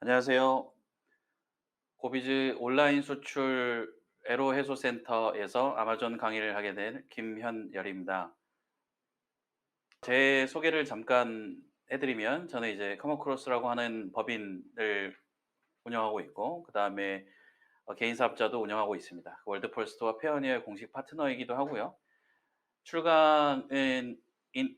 안녕하세요. 고비즈 온라인 수출 애로 해소 센터에서 아마존 강의를 하게 된 김현열입니다. 제 소개를 잠깐 해드리면 저는 이제 커머크로스라고 하는 법인을 운영하고 있고 그다음에 개인 사업자도 운영하고 있습니다. 월드폴스트와 페어니어의 공식 파트너이기도 하고요. 출강은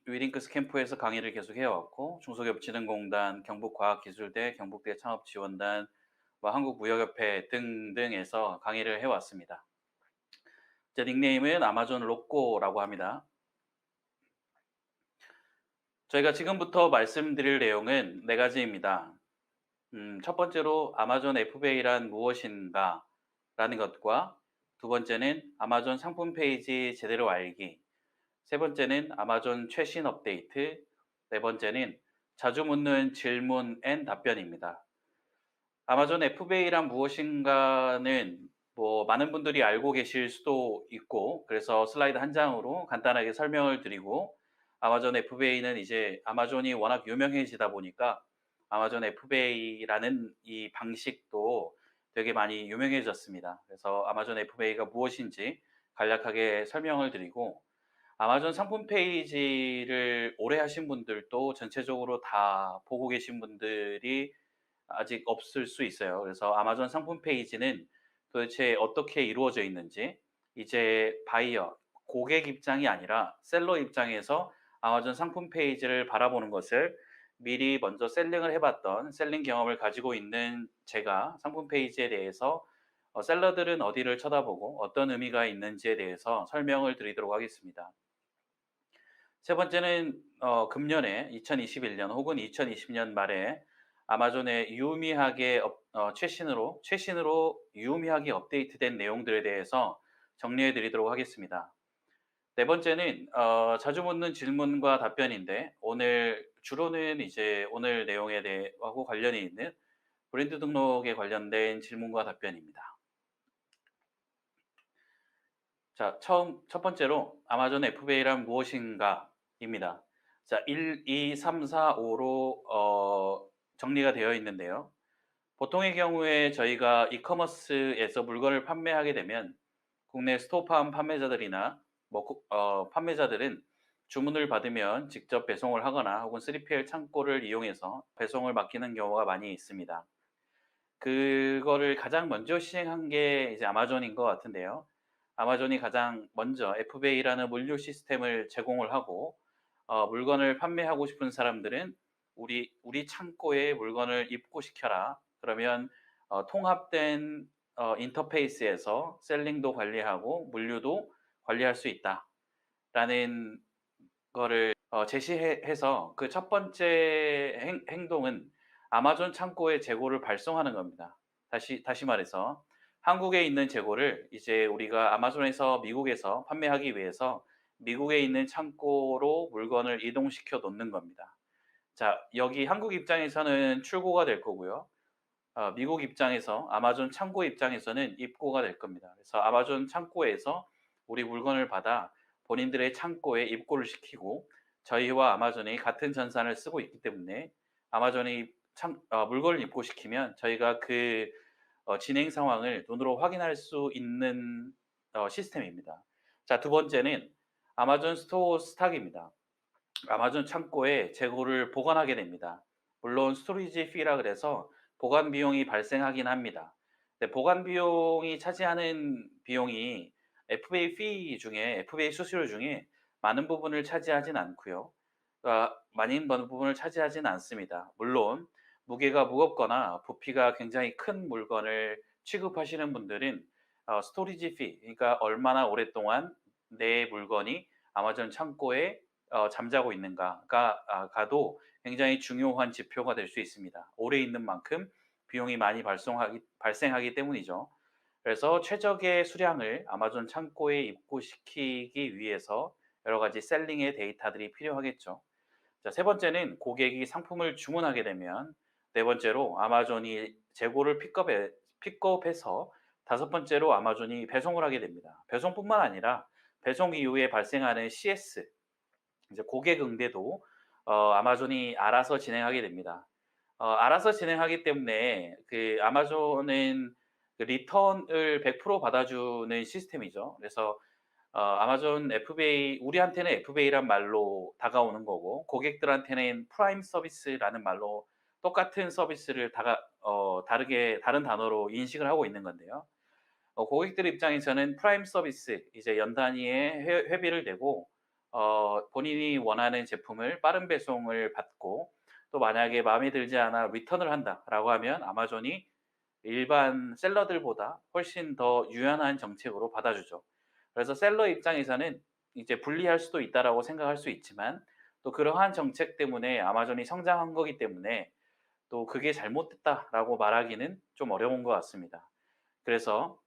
위링크스 캠프에서 강의를 계속 해왔고 중소기업진흥공단, 경북과학기술대, 경북대 창업지원단, 한국무역협회 등등에서 강의를 해왔습니다. 제 닉네임은 아마존 로꼬라고 합니다. 저희가 지금부터 말씀드릴 내용은 네 가지입니다. 첫 번째로 아마존 FBA란 무엇인가 라는 것과 두 번째는 아마존 상품 페이지 제대로 알기, 세 번째는 아마존 최신 업데이트, 네 번째는 자주 묻는 질문 앤 답변입니다. 아마존 FBA란 무엇인가는 많은 분들이 알고 계실 수도 있고 그래서 슬라이드 한 장으로 간단하게 설명을 드리고 아마존 FBA는 이제 아마존이 워낙 유명해지다 보니까 아마존 FBA라는 이 방식도 되게 많이 유명해졌습니다. 그래서 아마존 FBA가 무엇인지 간략하게 설명을 드리고 아마존 상품 페이지를 오래 하신 분들도 전체적으로 다 보고 계신 분들이 아직 없을 수 있어요. 그래서 아마존 상품 페이지는 도대체 어떻게 이루어져 있는지 이제 바이어, 고객 입장이 아니라 셀러 입장에서 아마존 상품 페이지를 바라보는 것을 미리 먼저 셀링을 해봤던 셀링 경험을 가지고 있는 제가 상품 페이지에 대해서 셀러들은 어디를 쳐다보고 어떤 의미가 있는지에 대해서 설명을 드리도록 하겠습니다. 세 번째는 금년에 2021년 혹은 2020년 말에 아마존에 유의미하게 최신으로 유의미하게 업데이트된 내용들에 대해서 정리해 드리도록 하겠습니다. 네 번째는 자주 묻는 질문과 답변인데 오늘 주로는 이제 오늘 내용에 대하고 관련이 있는 브랜드 등록에 관련된 질문과 답변입니다. 자, 첫 번째로 아마존 FBA란 무엇인가입니다. 자, 1, 2, 3, 4, 5로 정리가 되어 있는데요. 보통의 경우에 저희가 이커머스에서 물건을 판매하게 되면 국내 스토어팜 판매자들이나 판매자들은 주문을 받으면 직접 배송을 하거나 혹은 3PL 창고를 이용해서 배송을 맡기는 경우가 많이 있습니다. 그거를 가장 먼저 시행한 게 이제 아마존인 것 같은데요. 아마존이 가장 먼저 FBA라는 물류 시스템을 제공을 하고 물건을 판매하고 싶은 사람들은 우리 창고에 물건을 입고시켜라. 그러면 통합된 인터페이스에서 셀링도 관리하고 물류도 관리할 수 있다라는 거를 제시해서 그 첫 번째 행동은 아마존 창고에 재고를 발송하는 겁니다. 다시 말해서 한국에 있는 재고를 이제 우리가 아마존에서 미국에서 판매하기 위해서 미국에 있는 창고로 물건을 이동시켜 놓는 겁니다. 자, 여기 한국 입장에서는 출고가 될 거고요. 미국 입장에서 아마존 창고 입장에서는 입고가 될 겁니다. 그래서 아마존 창고에서 우리 물건을 받아 본인들의 창고에 입고를 시키고 저희와 아마존이 같은 전산을 쓰고 있기 때문에 아마존이 물건을 입고시키면 저희가 그 진행 상황을 눈으로 확인할 수 있는 시스템입니다. 자, 두 번째는 아마존 스토어 스탁입니다. 아마존 창고에 재고를 보관하게 됩니다. 물론 스토리지 피라 그래서 보관 비용이 발생하긴 합니다. 근데 보관 비용이 차지하는 비용이 FBA 수수료 중에 많은 부분을 차지하진 않고요. 많은 부분을 차지하진 않습니다. 물론 무게가 무겁거나 부피가 굉장히 큰 물건을 취급하시는 분들은 스토리지 피, 그러니까 얼마나 오랫동안 내 물건이 아마존 창고에 잠자고 있는가가 가도 굉장히 중요한 지표가 될 수 있습니다. 오래 있는 만큼 비용이 많이 발생하기 때문이죠. 그래서 최적의 수량을 아마존 창고에 입고시키기 위해서 여러 가지 셀링의 데이터들이 필요하겠죠. 자, 세 번째는 고객이 상품을 주문하게 되면 네 번째로 아마존이 재고를 픽업해서 다섯 번째로 아마존이 배송을 하게 됩니다. 배송뿐만 아니라 배송 이후에 발생하는 CS, 이제 고객 응대도 아마존이 알아서 진행하게 됩니다. 알아서 진행하기 때문에 그 아마존은 그 리턴을 100% 받아주는 시스템이죠. 그래서 아마존 FBA 우리한테는 FBA란 말로 다가오는 거고 고객들한테는 프라임 서비스라는 말로 똑같은 서비스를 다르게 다른 단어로 인식을 하고 있는 건데요. 고객들 입장에서는 프라임 서비스 이제 연 단위의 회비를 내고 본인이 원하는 제품을 빠른 배송을 받고 또 만약에 마음에 들지 않아 리턴을 한다라고 하면 아마존이 일반 셀러들보다 훨씬 더 유연한 정책으로 받아주죠. 그래서 셀러 입장에서는 이제 불리할 수도 있다라고 생각할 수 있지만 또 그러한 정책 때문에 아마존이 성장한 거기 때문에 또 그게 잘못됐다라고 말하기는 좀 어려운 것 같습니다. 그래서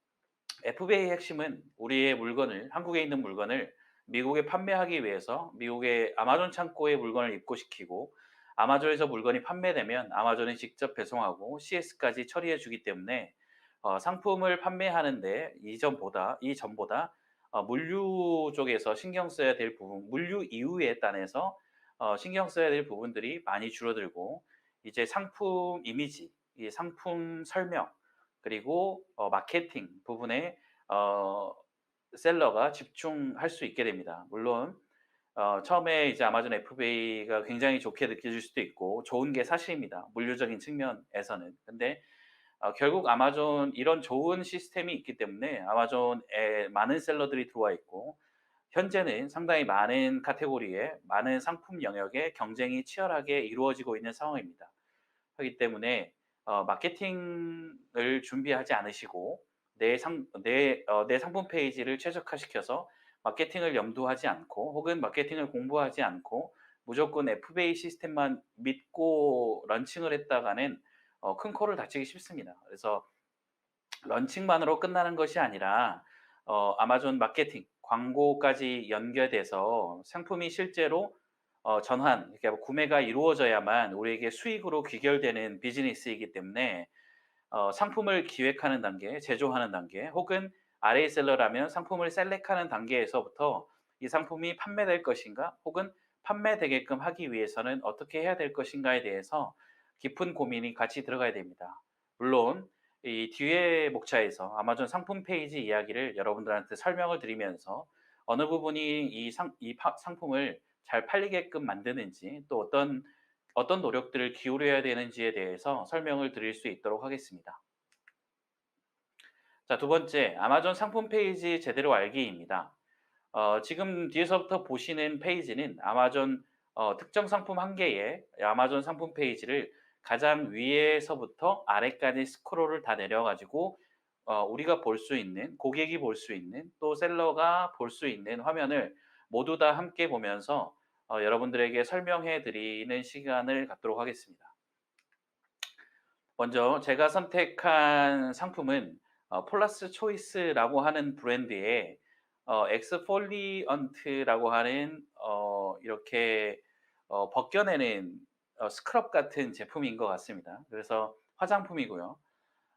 FBA의 핵심은 우리의 물건을 한국에 있는 물건을 미국에 판매하기 위해서 미국의 아마존 창고에 물건을 입고시키고 아마존에서 물건이 판매되면 아마존이 직접 배송하고 CS까지 처리해 주기 때문에 상품을 판매하는데 이전보다 물류 쪽에서 신경 써야 될 부분, 물류 이후에 단에서 신경 써야 될 부분들이 많이 줄어들고 이제 상품 이미지, 이 상품 설명 그리고 마케팅 부분에 어 셀러가 집중할 수 있게 됩니다. 물론 처음에 이제 아마존 FBA가 굉장히 좋게 느껴질 수도 있고 좋은 게 사실입니다, 물류적인 측면에서는. 근데 결국 아마존 이런 좋은 시스템이 있기 때문에 아마존에 많은 셀러들이 들어와 있고 현재는 상당히 많은 카테고리에 많은 상품 영역에 경쟁이 치열하게 이루어지고 있는 상황입니다. 그렇기 때문에 마케팅을 준비하지 않으시고 내 상품 페이지를 최적화시켜서 마케팅을 염두하지 않고 혹은 마케팅을 공부하지 않고 무조건 FBA 시스템만 믿고 런칭을 했다가는 큰 코를 다치기 쉽습니다. 그래서 런칭만으로 끝나는 것이 아니라 아마존 마케팅, 광고까지 연결돼서 상품이 실제로 전환, 그러니까 구매가 이루어져야만 우리에게 수익으로 귀결되는 비즈니스이기 때문에 상품을 기획하는 단계, 제조하는 단계, 혹은 RA 셀러라면 상품을 셀렉하는 단계에서부터 이 상품이 판매될 것인가, 혹은 판매되게끔 하기 위해서는 어떻게 해야 될 것인가에 대해서 깊은 고민이 같이 들어가야 됩니다. 물론 이 뒤에 목차에서 아마존 상품 페이지 이야기를 여러분들한테 설명을 드리면서 어느 부분이 이 상품을 잘 팔리게끔 만드는지 또 어떤 노력들을 기울여야 되는지에 대해서 설명을 드릴 수 있도록 하겠습니다. 자, 두 번째, 아마존 상품 페이지 제대로 알기입니다. 지금 뒤에서부터 보시는 페이지는 아마존 특정 상품 한 개의 아마존 상품 페이지를 가장 위에서부터 아래까지 스크롤을 다 내려가지고 우리가 볼 수 있는, 고객이 볼 수 있는, 또 셀러가 볼 수 있는 화면을 모두 다 함께 보면서 여러분들에게 설명해 드리는 시간을 갖도록 하겠습니다. 먼저 제가 선택한 상품은 폴라스 초이스라고 하는 브랜드의 엑스폴리언트라고 하는 이렇게 벗겨내는 스크럽 같은 제품인 것 같습니다. 그래서 화장품이고요.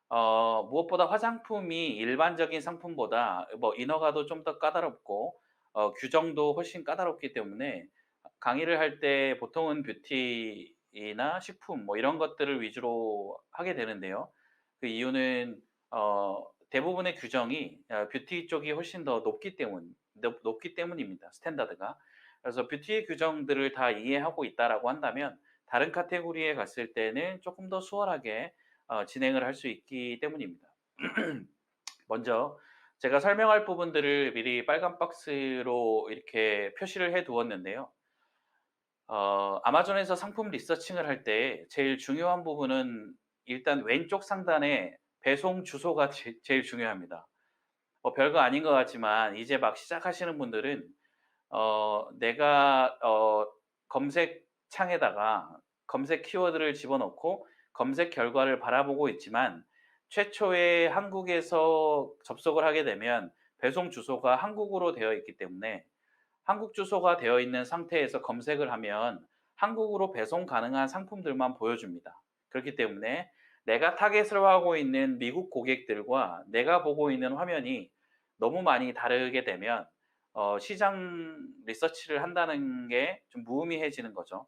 무엇보다 화장품이 일반적인 상품보다 뭐 인허가도 좀 더 까다롭고 규정도 훨씬 까다롭기 때문에 강의를 할 때 보통은 뷰티나 식품 뭐 이런 것들을 위주로 하게 되는데요. 그 이유는 대부분의 규정이 뷰티 쪽이 훨씬 더 높기 때문입니다, 스탠다드가. 그래서 뷰티 규정들을 다 이해하고 있다라고 한다면 다른 카테고리에 갔을 때는 조금 더 수월하게 진행을 할 수 있기 때문입니다. 먼저 제가 설명할 부분들을 미리 빨간 박스로 이렇게 표시를 해 두었는데요. 아마존에서 상품 리서칭을 할 때 제일 중요한 부분은 일단 왼쪽 상단에 배송 주소가 제일 중요합니다. 별거 아닌 것 같지만 이제 막 시작하시는 분들은 내가 검색창에다가 검색 키워드를 집어넣고 검색 결과를 바라보고 있지만 최초에 한국에서 접속을 하게 되면 배송 주소가 한국으로 되어 있기 때문에 한국 주소가 되어 있는 상태에서 검색을 하면 한국으로 배송 가능한 상품들만 보여줍니다. 그렇기 때문에 내가 타겟으로 하고 있는 미국 고객들과 내가 보고 있는 화면이 너무 많이 다르게 되면 시장 리서치를 한다는 게 좀 무의미해지는 거죠.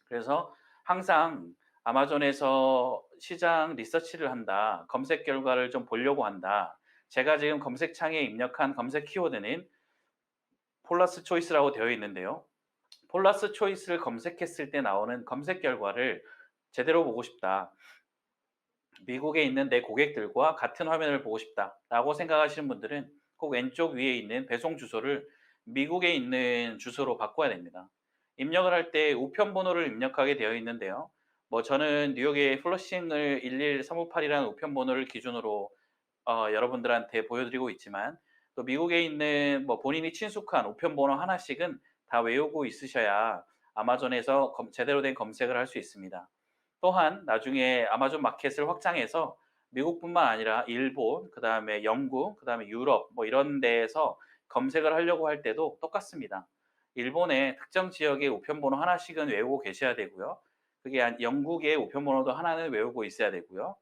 그래서 항상 아마존에서 시장 리서치를 한다. 검색 결과를 좀 보려고 한다. 제가 지금 검색창에 입력한 검색 키워드는 폴라스 초이스라고 되어 있는데요. 폴라스 초이스를 검색했을 때 나오는 검색 결과를 제대로 보고 싶다. 미국에 있는 내 고객들과 같은 화면을 보고 싶다라고 생각하시는 분들은 꼭 왼쪽 위에 있는 배송 주소를 미국에 있는 주소로 바꿔야 됩니다. 입력을 할 때 우편 번호를 입력하게 되어 있는데요. 뭐 저는 뉴욕의 플러싱을 11358이라는 우편 번호를 기준으로 여러분들한테 보여드리고 있지만, 또 미국에 있는 뭐 본인이 친숙한 우편 번호 하나씩은 다 외우고 있으셔야 아마존에서 제대로 된 검색을 할 수 있습니다. 또한 나중에 아마존 마켓을 확장해서 미국뿐만 아니라 일본, 그다음에 영국, 그다음에 유럽 뭐 이런 데에서 검색을 하려고 할 때도 똑같습니다. 일본의 특정 지역의 우편번호 하나씩은 외우고 계셔야 되고요. 그게 영국의 우편번호도 하나는 외우고 있어야 되고요.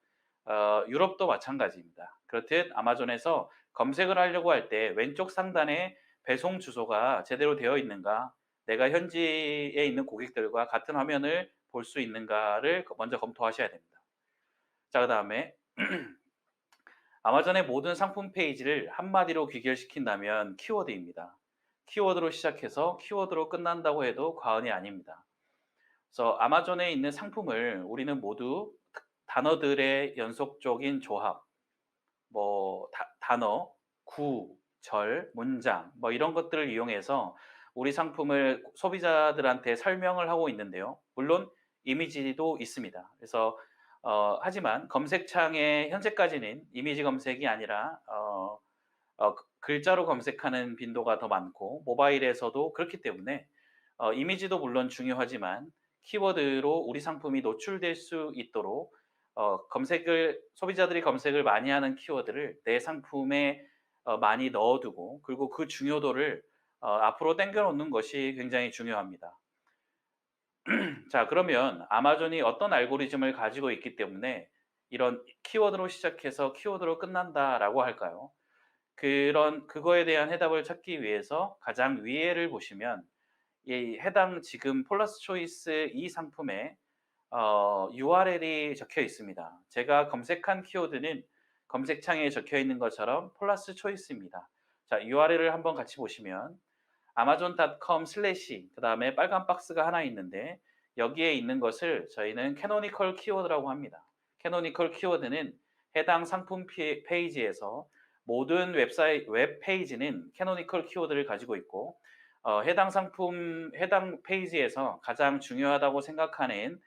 유럽도 마찬가지입니다. 그렇듯 아마존에서 검색을 하려고 할 때 왼쪽 상단에 배송 주소가 제대로 되어 있는가, 내가 현지에 있는 고객들과 같은 화면을 볼 수 있는가를 먼저 검토하셔야 됩니다. 자, 그다음에 아마존의 모든 상품 페이지를 한마디로 귀결시킨다면 키워드입니다. 키워드로 시작해서 키워드로 끝난다고 해도 과언이 아닙니다. 그래서 아마존에 있는 상품을 우리는 모두 단어들의 연속적인 조합, 뭐 단어, 구, 절, 문장 뭐 이런 것들을 이용해서 우리 상품을 소비자들한테 설명을 하고 있는데요. 물론 이미지도 있습니다. 그래서 하지만 검색창에 현재까지는 이미지 검색이 아니라 글자로 검색하는 빈도가 더 많고 모바일에서도 그렇기 때문에 이미지도 물론 중요하지만 키워드로 우리 상품이 노출될 수 있도록 소비자들이 검색을 많이 하는 키워드를 내 상품에 많이 넣어두고, 그리고 그 중요도를 앞으로 당겨 놓는 것이 굉장히 중요합니다. 자, 그러면 아마존이 어떤 알고리즘을 가지고 있기 때문에 이런 키워드로 시작해서 키워드로 끝난다라고 할까요? 그거에 대한 해답을 찾기 위해서 가장 위에를 보시면 이 해당 지금 폴라스 초이스 이 상품에 URL이 적혀 있습니다. 제가 검색한 키워드는 검색창에 적혀 있는 것처럼 폴라스 초이스입니다. 자, URL을 한번 같이 보시면 amazon.com/ 그다음에 빨간 박스가 하나 있는데, 여기에 있는 것을 저희는 캐노니컬 키워드라고 합니다. 캐노니컬 키워드는 해당 상품 페이지에서 모든 웹 페이지는 캐노니컬 키워드를 가지고 있고, 해당 페이지에서 가장 중요하다고 생각하는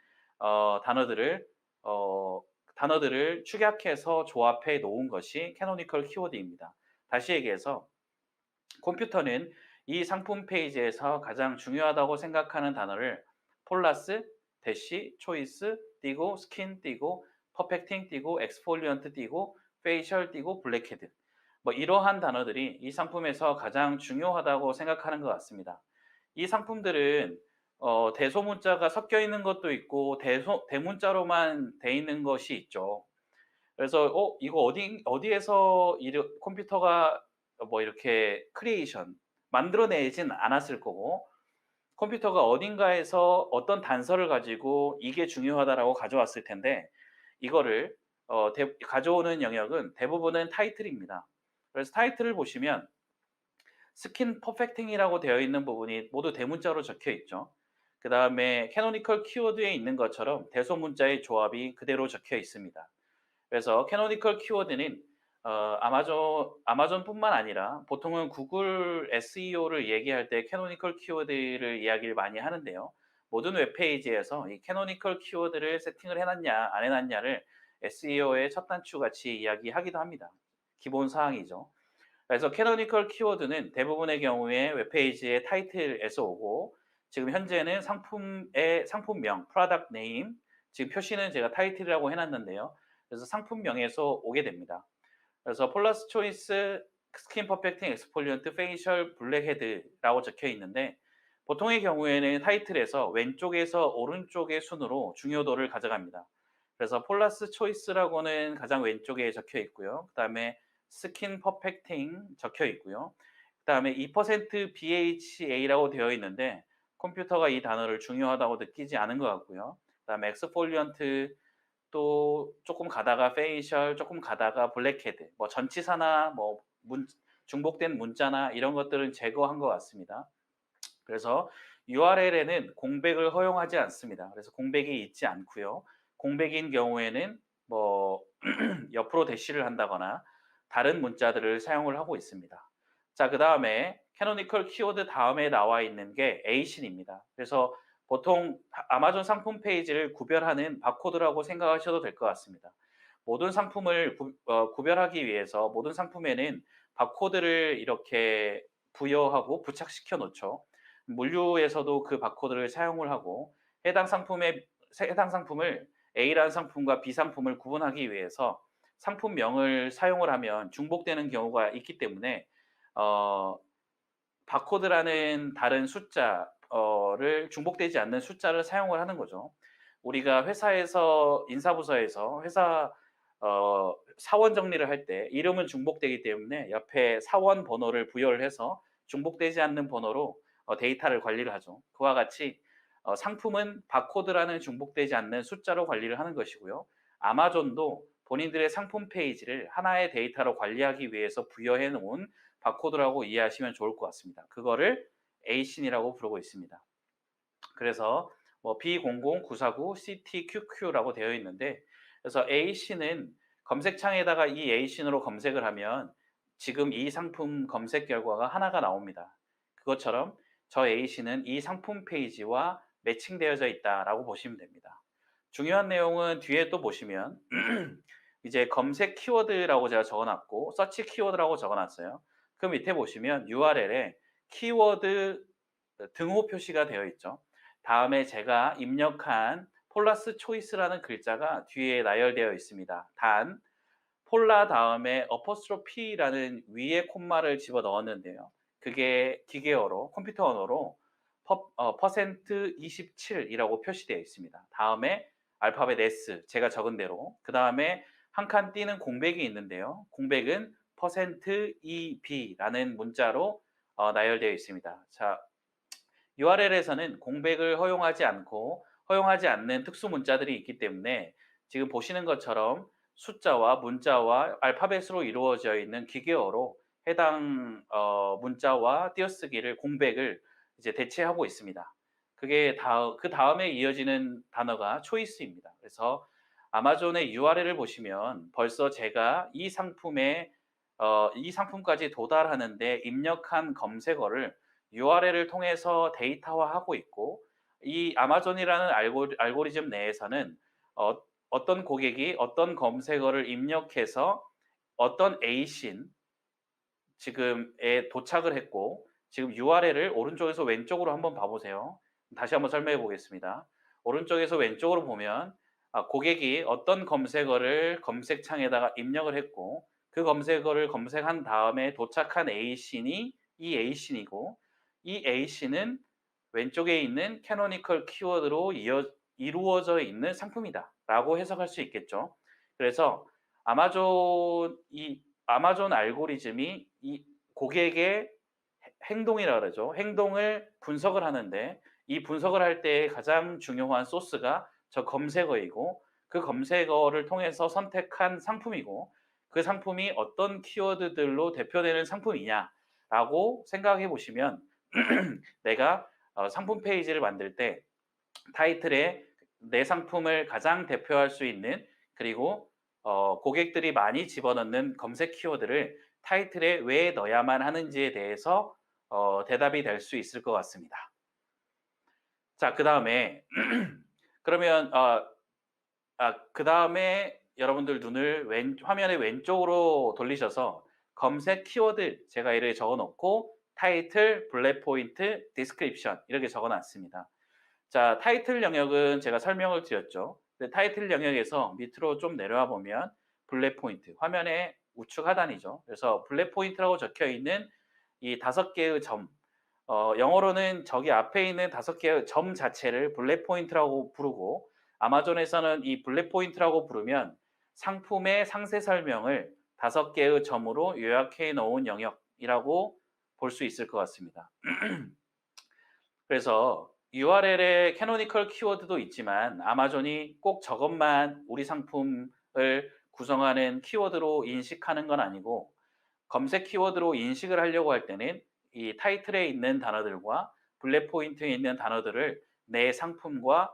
단어들을 축약해서 조합해 놓은 것이 캐노니컬 키워드입니다. 다시 얘기해서 컴퓨터는 이 상품 페이지에서 가장 중요하다고 생각하는 단어를 폴라스, 대시, 초이스, 띄고 스킨 띄고 퍼펙팅 띄고 엑스폴리언트 띄고 페이셜 띄고 블랙헤드, 뭐 이러한 단어들이 이 상품에서 가장 중요하다고 생각하는 것 같습니다. 이 상품들은 대소문자가 섞여 있는 것도 있고 대문자로만 돼 있는 것이 있죠. 그래서 이거 어디에서 컴퓨터가 뭐 이렇게 크리에이션 만들어내진 않았을 거고, 컴퓨터가 어딘가에서 어떤 단서를 가지고 이게 중요하다라고 가져왔을 텐데, 이거를 가져오는 영역은 대부분은 타이틀입니다. 그래서 타이틀을 보시면 스킨 퍼펙팅이라고 되어 있는 부분이 모두 대문자로 적혀 있죠. 그 다음에 캐노니컬 키워드에 있는 것처럼 대소문자의 조합이 그대로 적혀 있습니다. 그래서 캐노니컬 키워드는 아마존뿐만 아니라 보통은 구글 SEO를 얘기할 때 캐노니컬 키워드를 이야기를 많이 하는데요. 모든 웹페이지에서 이 캐노니컬 키워드를 세팅을 해놨냐 안 해놨냐를 SEO의 첫 단추 같이 이야기하기도 합니다. 기본 사항이죠. 그래서 캐노니컬 키워드는 대부분의 경우에 웹페이지의 타이틀에서 오고, 지금 현재는 상품명, product name, 지금 표시는 제가 타이틀이라고 해놨는데요. 그래서 상품명에서 오게 됩니다. 그래서 폴라스 초이스, 스킨 퍼펙팅, 엑스폴리언트, 페이셜, 블랙헤드라고 적혀 있는데, 보통의 경우에는 타이틀에서 왼쪽에서 오른쪽의 순으로 중요도를 가져갑니다. 그래서 폴라스 초이스라고는 가장 왼쪽에 적혀 있고요. 그 다음에 스킨 퍼펙팅 적혀 있고요. 그 다음에 2% BHA라고 되어 있는데 컴퓨터가 이 단어를 중요하다고 느끼지 않은 것 같고요. 그다음에 엑스폴리언트, 또 조금 가다가 페이셜, 조금 가다가 블랙헤드, 뭐 전치사나 뭐 중복된 문자나 이런 것들은 제거한 것 같습니다. 그래서 URL에는 공백을 허용하지 않습니다. 그래서 공백이 있지 않고요. 공백인 경우에는 뭐 옆으로 대시를 한다거나 다른 문자들을 사용을 하고 있습니다. 자, 그다음에 캐노니컬 키워드 다음에 나와 있는 게 에이신입니다. 그래서 보통 아마존 상품 페이지를 구별하는 바코드라고 생각하셔도 될 것 같습니다. 모든 상품을 구별하기 위해서 모든 상품에는 바코드를 이렇게 부여하고 부착시켜 놓죠. 물류에서도 그 바코드를 사용을 하고 해당 상품을 A라는 상품과 B 상품을 구분하기 위해서 상품명을 사용을 하면 중복되는 경우가 있기 때문에 어 바코드라는 다른 숫자를 중복되지 않는 숫자를 사용을 하는 거죠. 우리가 회사에서 인사부서에서 회사 사원 정리를 할 때 이름은 중복되기 때문에 옆에 사원 번호를 부여를 해서 중복되지 않는 번호로 데이터를 관리를 하죠. 그와 같이 상품은 바코드라는 중복되지 않는 숫자로 관리를 하는 것이고요. 아마존도 본인들의 상품 페이지를 하나의 데이터로 관리하기 위해서 부여해 놓은 바코드라고 이해하시면 좋을 것 같습니다. 그거를 에이신이라고 부르고 있습니다. 그래서 뭐 B00949CTQQ라고 되어 있는데, 그래서 A씨는 검색창에다가 이 A신으로 검색을 하면 지금 이 상품 검색 결과가 하나가 나옵니다. 그것처럼 저 A신은 이 상품 페이지와 매칭되어져 있다라고 보시면 됩니다. 중요한 내용은 뒤에 또 보시면 이제 검색 키워드라고 제가 적어놨고 서치 키워드라고 적어놨어요. 그 밑에 보시면 URL에 키워드 등호 표시가 되어 있죠. 다음에 제가 입력한 폴라스 초이스라는 글자가 뒤에 나열되어 있습니다. 단 폴라 다음에 어퍼스트로피라는 위에 콤마를 집어 넣었는데요. 그게 기계어로 컴퓨터 언어로 퍼센트 27이라고 표시되어 있습니다. 다음에 알파벳 S 제가 적은 대로, 그 다음에 한 칸 띄는 공백이 있는데요. 공백은 퍼센트 %EB라는 문자로 나열되어 있습니다. 자, URL에서는 공백을 허용하지 않고 허용하지 않는 특수 문자들이 있기 때문에 지금 보시는 것처럼 숫자와 문자와 알파벳으로 이루어져 있는 기계어로 해당 문자와 띄어쓰기를 공백을 이제 대체하고 있습니다. 그게 그 다음에 이어지는 단어가 초이스입니다. 그래서 아마존의 URL을 보시면 벌써 제가 이 상품까지 도달하는데 입력한 검색어를 URL을 통해서 데이터화하고 있고, 이 아마존이라는 알고리즘 내에서는 어떤 고객이 어떤 검색어를 입력해서 어떤 A신 지금에 도착을 했고, 지금 URL을 오른쪽에서 왼쪽으로 한번 봐보세요. 다시 한번 설명해 보겠습니다. 오른쪽에서 왼쪽으로 보면 고객이 어떤 검색어를 검색창에다가 입력을 했고, 그 검색어를 검색한 다음에 도착한 A신이 이 A신이고, 이 A신은 왼쪽에 있는 캐노니컬 키워드로 이루어져 있는 상품이다 라고 해석할 수 있겠죠. 그래서 아마존 알고리즘이 이 고객의 행동이라 그러죠. 행동을 분석을 하는데, 이 분석을 할 때 가장 중요한 소스가 저 검색어이고, 그 검색어를 통해서 선택한 상품이고, 그 상품이 어떤 키워드들로 대표되는 상품이냐라고 생각해 보시면 내가 상품 페이지를 만들 때 타이틀에 내 상품을 가장 대표할 수 있는, 그리고 고객들이 많이 집어넣는 검색 키워드를 타이틀에 왜 넣어야만 하는지에 대해서 대답이 될 수 있을 것 같습니다. 자, 그 다음에 그러면 그 다음에 여러분들 눈을 화면의 왼쪽으로 돌리셔서 검색 키워드 제가 이렇게 적어 놓고 타이틀, 블랙 포인트, 디스크립션 이렇게 적어 놨습니다. 자, 타이틀 영역은 제가 설명을 드렸죠. 근데 타이틀 영역에서 밑으로 좀 내려와 보면 블랙 포인트, 화면의 우측 하단이죠. 그래서 블랙 포인트라고 적혀 있는 이 5개의 점, 영어로는 저기 앞에 있는 5개의 점 자체를 블랙 포인트라고 부르고, 아마존에서는 이 블랙 포인트라고 부르면 상품의 상세 설명을 5개의 점으로 요약해 놓은 영역이라고 볼 수 있을 것 같습니다. 그래서 URL에 캐노니컬 키워드도 있지만 아마존이 꼭 저것만 우리 상품을 구성하는 키워드로 인식하는 건 아니고 검색 키워드로 인식을 하려고 할 때는 이 타이틀에 있는 단어들과 블랙 포인트에 있는 단어들을 내 상품과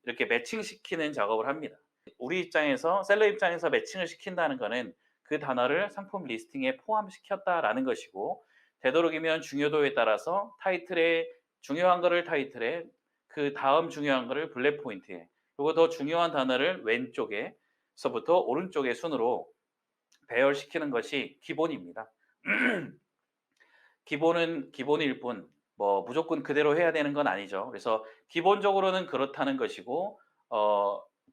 이렇게 매칭시키는 작업을 합니다. 우리 입장에서 셀러 입장에서 매칭을 시킨다는 거는 그 단어를 상품 리스팅에 포함시켰다라는 것이고 되도록이면 중요도에 따라서 타이틀에 중요한 거를 타이틀에 그 다음 중요한 거를 블랙 포인트에 그리고 더 중요한 단어를 왼쪽에서부터 오른쪽의 순으로 배열시키는 것이 기본입니다. 기본은 기본일 뿐, 뭐 무조건 그대로 해야 되는 건 아니죠. 그래서 기본적으로는 그렇다는 것이고,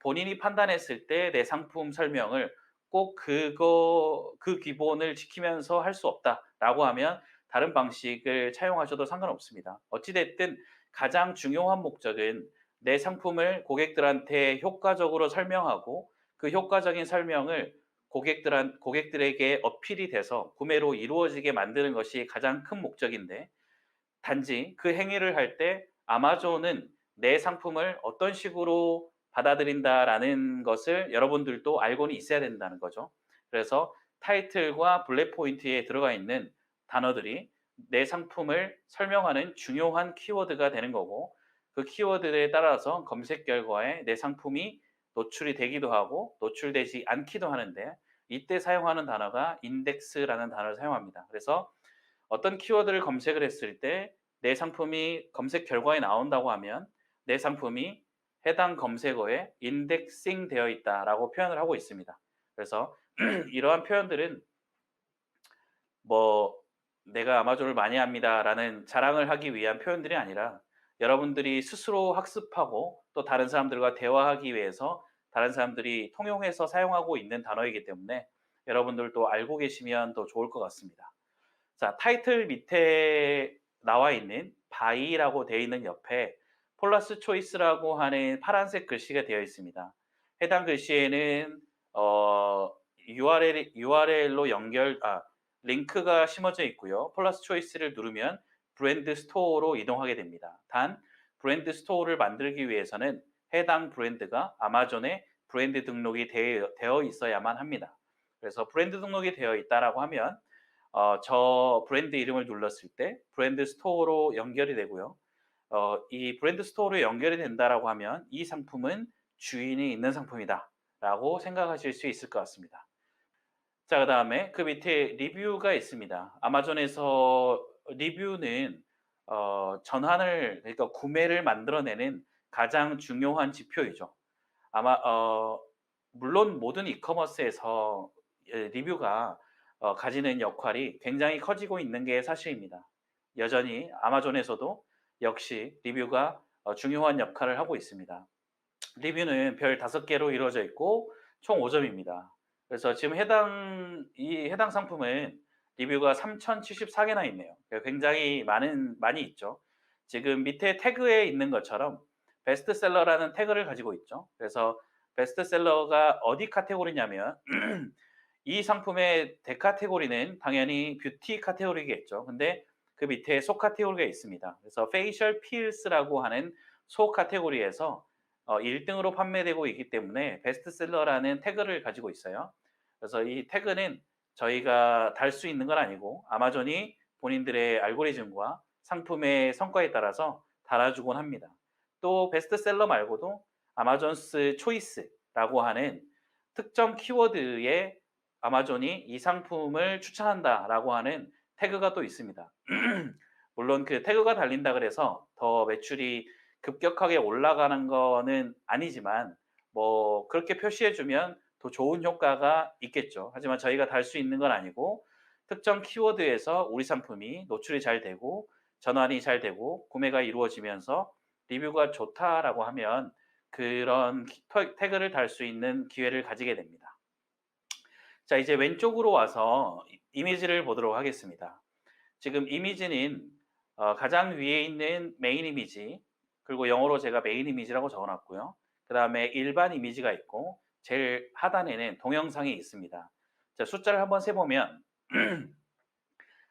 본인이 판단했을 때 내 상품 설명을 꼭 그 기본을 지키면서 할 수 없다라고 하면 다른 방식을 차용하셔도 상관없습니다. 어찌됐든 가장 중요한 목적은 내 상품을 고객들한테 효과적으로 설명하고 그 효과적인 설명을 고객들에게 어필이 돼서 구매로 이루어지게 만드는 것이 가장 큰 목적인데 단지 그 행위를 할 때 아마존은 내 상품을 어떤 식으로 받아들인다라는 것을 여러분들도 알고는 있어야 된다는 거죠. 그래서 타이틀과 블랙 포인트에 들어가 있는 단어들이 내 상품을 설명하는 중요한 키워드가 되는 거고 그 키워드에 따라서 검색 결과에 내 상품이 노출이 되기도 하고 노출되지 않기도 하는데 이때 사용하는 단어가 인덱스라는 단어를 사용합니다. 그래서 어떤 키워드를 검색을 했을 때 내 상품이 검색 결과에 나온다고 하면 내 상품이 해당 검색어에 인덱싱 되어 있다라고 표현을 하고 있습니다. 그래서 이러한 표현들은 뭐 내가 아마존을 많이 합니다라는 자랑을 하기 위한 표현들이 아니라 여러분들이 스스로 학습하고 또 다른 사람들과 대화하기 위해서 다른 사람들이 통용해서 사용하고 있는 단어이기 때문에 여러분들도 알고 계시면 더 좋을 것 같습니다. 자, 타이틀 밑에 나와 있는 바이라고 되어 있는 옆에 폴라스 초이스라고 하는 파란색 글씨가 되어 있습니다. 해당 글씨에는 URL로 링크가 심어져 있고요. 폴라스 초이스를 누르면 브랜드 스토어로 이동하게 됩니다. 단 브랜드 스토어를 만들기 위해서는 해당 브랜드가 아마존에 브랜드 등록이 되어 있어야만 합니다. 그래서 브랜드 등록이 되어 있다라고 하면 저 브랜드 이름을 눌렀을 때 브랜드 스토어로 연결이 되고요. 이 브랜드 스토어로 연결이 된다라고 하면 이 상품은 주인이 있는 상품이다라고 생각하실 수 있을 것 같습니다. 자, 그다음에 그 밑에 리뷰가 있습니다. 아마존에서 리뷰는 전환을 그러니까 구매를 만들어내는 가장 중요한 지표이죠. 아마 물론 모든 이커머스에서 리뷰가 가지는 역할이 굉장히 커지고 있는 게 사실입니다. 여전히 아마존에서도 역시 리뷰가 중요한 역할을 하고 있습니다. 리뷰는 별 5개로 이루어져 있고 총 5점입니다. 그래서 지금 해당 상품은 리뷰가 3,074개나 있네요. 굉장히 많이 있죠. 지금 밑에 태그에 있는 것처럼 베스트셀러라는 태그를 가지고 있죠. 그래서 베스트셀러가 어디 카테고리냐면 이 상품의 대카테고리는 당연히 뷰티 카테고리겠죠. 근데 그 밑에 속 카테고리가 있습니다. 그래서 페이셜 필스라고 하는 속 카테고리에서 1등으로 판매되고 있기 때문에 베스트셀러라는 태그를 가지고 있어요. 그래서 이 태그는 저희가 달 수 있는 건 아니고 아마존이 본인들의 알고리즘과 상품의 성과에 따라서 달아주곤 합니다. 또 베스트셀러 말고도 아마존스 초이스라고 하는 특정 키워드에 아마존이 이 상품을 추천한다라고 하는 태그가 또 있습니다. 물론 그 태그가 달린다 그래서 더 매출이 급격하게 올라가는 거는 아니지만 뭐 그렇게 표시해 주면 더 좋은 효과가 있겠죠. 하지만 저희가 달 수 있는 건 아니고 특정 키워드에서 우리 상품이 노출이 잘 되고 전환이 잘 되고 구매가 이루어지면서 리뷰가 좋다라고 하면 그런 태그를 달 수 있는 기회를 가지게 됩니다. 자, 이제 왼쪽으로 와서 이미지를 보도록 하겠습니다. 지금 이미지는 가장 위에 있는 메인 이미지, 그리고 영어로 제가 메인 이미지라고 적어놨고요. 그 다음에 일반 이미지가 있고 제일 하단에는 동영상이 있습니다. 자, 숫자를 한번 세보면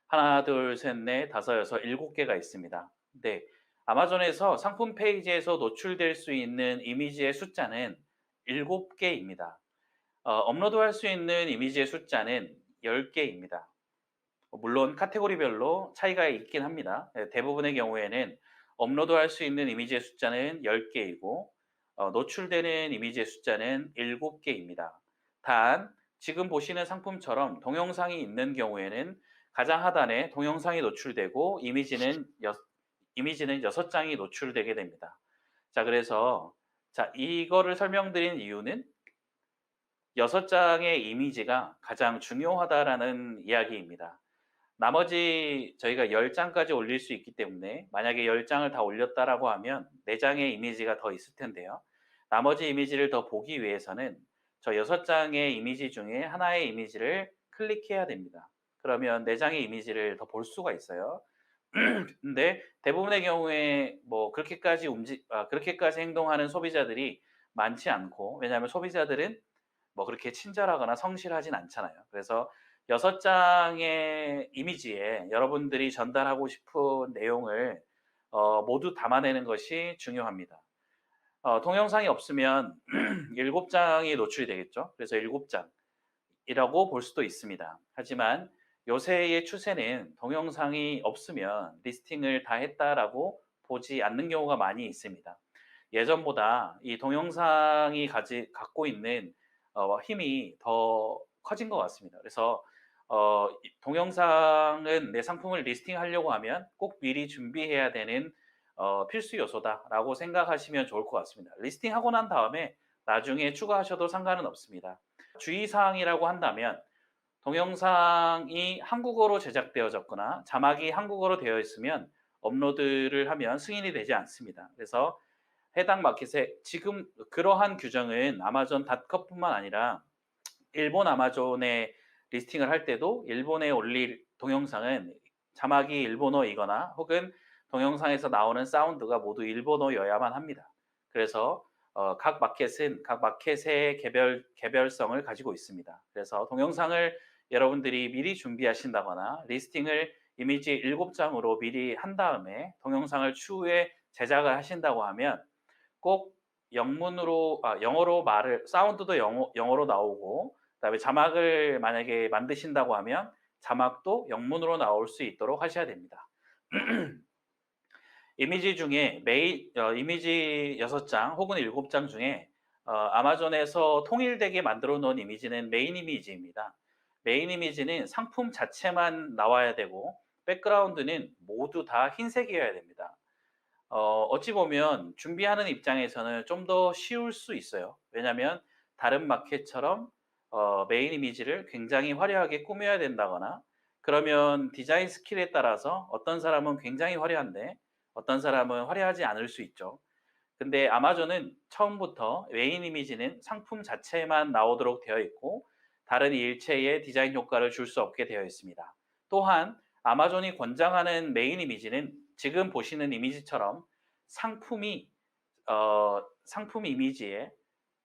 하나, 둘, 셋, 넷, 다섯, 여섯, 7개가 있습니다. 네, 아마존에서 상품 페이지에서 노출될 수 있는 이미지의 숫자는 7개입니다. 업로드할 수 있는 이미지의 숫자는 10개입니다. 물론 카테고리별로 차이가 있긴 합니다. 대부분의 경우에는 업로드할 수 있는 이미지의 숫자는 10개이고 노출되는 이미지의 숫자는 7개입니다. 단 지금 보시는 상품처럼 동영상이 있는 경우에는 가장 하단에 동영상이 노출되고 이미지는 6장이 노출되게 됩니다. 자, 그래서 이거를 설명드린 이유는 6장의 이미지가 가장 중요하다라는 이야기입니다. 나머지 저희가 10장까지 올릴 수 있기 때문에 만약에 10장을 다 올렸다라고 하면 4장의 이미지가 더 있을 텐데요. 나머지 이미지를 더 보기 위해서는 저 6장의 이미지 중에 하나의 이미지를 클릭해야 됩니다. 그러면 4장의 이미지를 더 볼 수가 있어요. 근데 대부분의 경우에 뭐 그렇게까지 행동하는 소비자들이 많지 않고, 왜냐하면 소비자들은 뭐 그렇게 친절하거나 성실하진 않잖아요. 그래서 6장의 이미지에 여러분들이 전달하고 싶은 내용을 모두 담아내는 것이 중요합니다. 동영상이 없으면 7장이 노출이 되겠죠. 그래서 7장이라고 볼 수도 있습니다. 하지만 요새의 추세는 동영상이 없으면 리스팅을 다 했다라고 보지 않는 경우가 많이 있습니다. 예전보다 이 동영상이 갖고 있는 힘이 더 커진 것 같습니다. 그래서 동영상은 내 상품을 리스팅하려고 하면 꼭 미리 준비해야 되는 필수 요소다라고 생각하시면 좋을 것 같습니다. 리스팅하고 난 다음에 나중에 추가하셔도 상관은 없습니다. 주의사항이라고 한다면 동영상이 한국어로 제작되어졌거나 자막이 한국어로 되어 있으면 업로드를 하면 승인이 되지 않습니다. 그래서 해당 마켓에 지금 그러한 규정은 아마존닷컴뿐만 아니라 일본 아마존에 리스팅을 할 때도 일본에 올릴 동영상은 자막이 일본어이거나 혹은 동영상에서 나오는 사운드가 모두 일본어여야만 합니다. 그래서 각 마켓은 각 마켓의 개별성을 가지고 있습니다. 그래서 동영상을 여러분들이 미리 준비하신다거나 리스팅을 이미지 7장으로 미리 한 다음에 동영상을 추후에 제작을 하신다고 하면 꼭 영어로 사운드도 영어로 나오고, 그다음에 자막을 만약에 만드신다고 하면 자막도 영문으로 나올 수 있도록 하셔야 됩니다. 이미지 중에 이미지 6장 혹은 7장 중에 아마존에서 통일되게 만들어 놓은 이미지는 메인 이미지입니다. 메인 이미지는 상품 자체만 나와야 되고 백그라운드는 모두 다 흰색이어야 됩니다. 어찌 보면 준비하는 입장에서는 좀 더 쉬울 수 있어요. 왜냐하면 다른 마켓처럼 메인 이미지를 굉장히 화려하게 꾸며야 된다거나, 그러면 디자인 스킬에 따라서 어떤 사람은 굉장히 화려한데 어떤 사람은 화려하지 않을 수 있죠. 근데 아마존은 처음부터 메인 이미지는 상품 자체만 나오도록 되어 있고 다른 일체의 디자인 효과를 줄 수 없게 되어 있습니다. 또한 아마존이 권장하는 메인 이미지는 지금 보시는 이미지처럼 상품이 상품 이미지의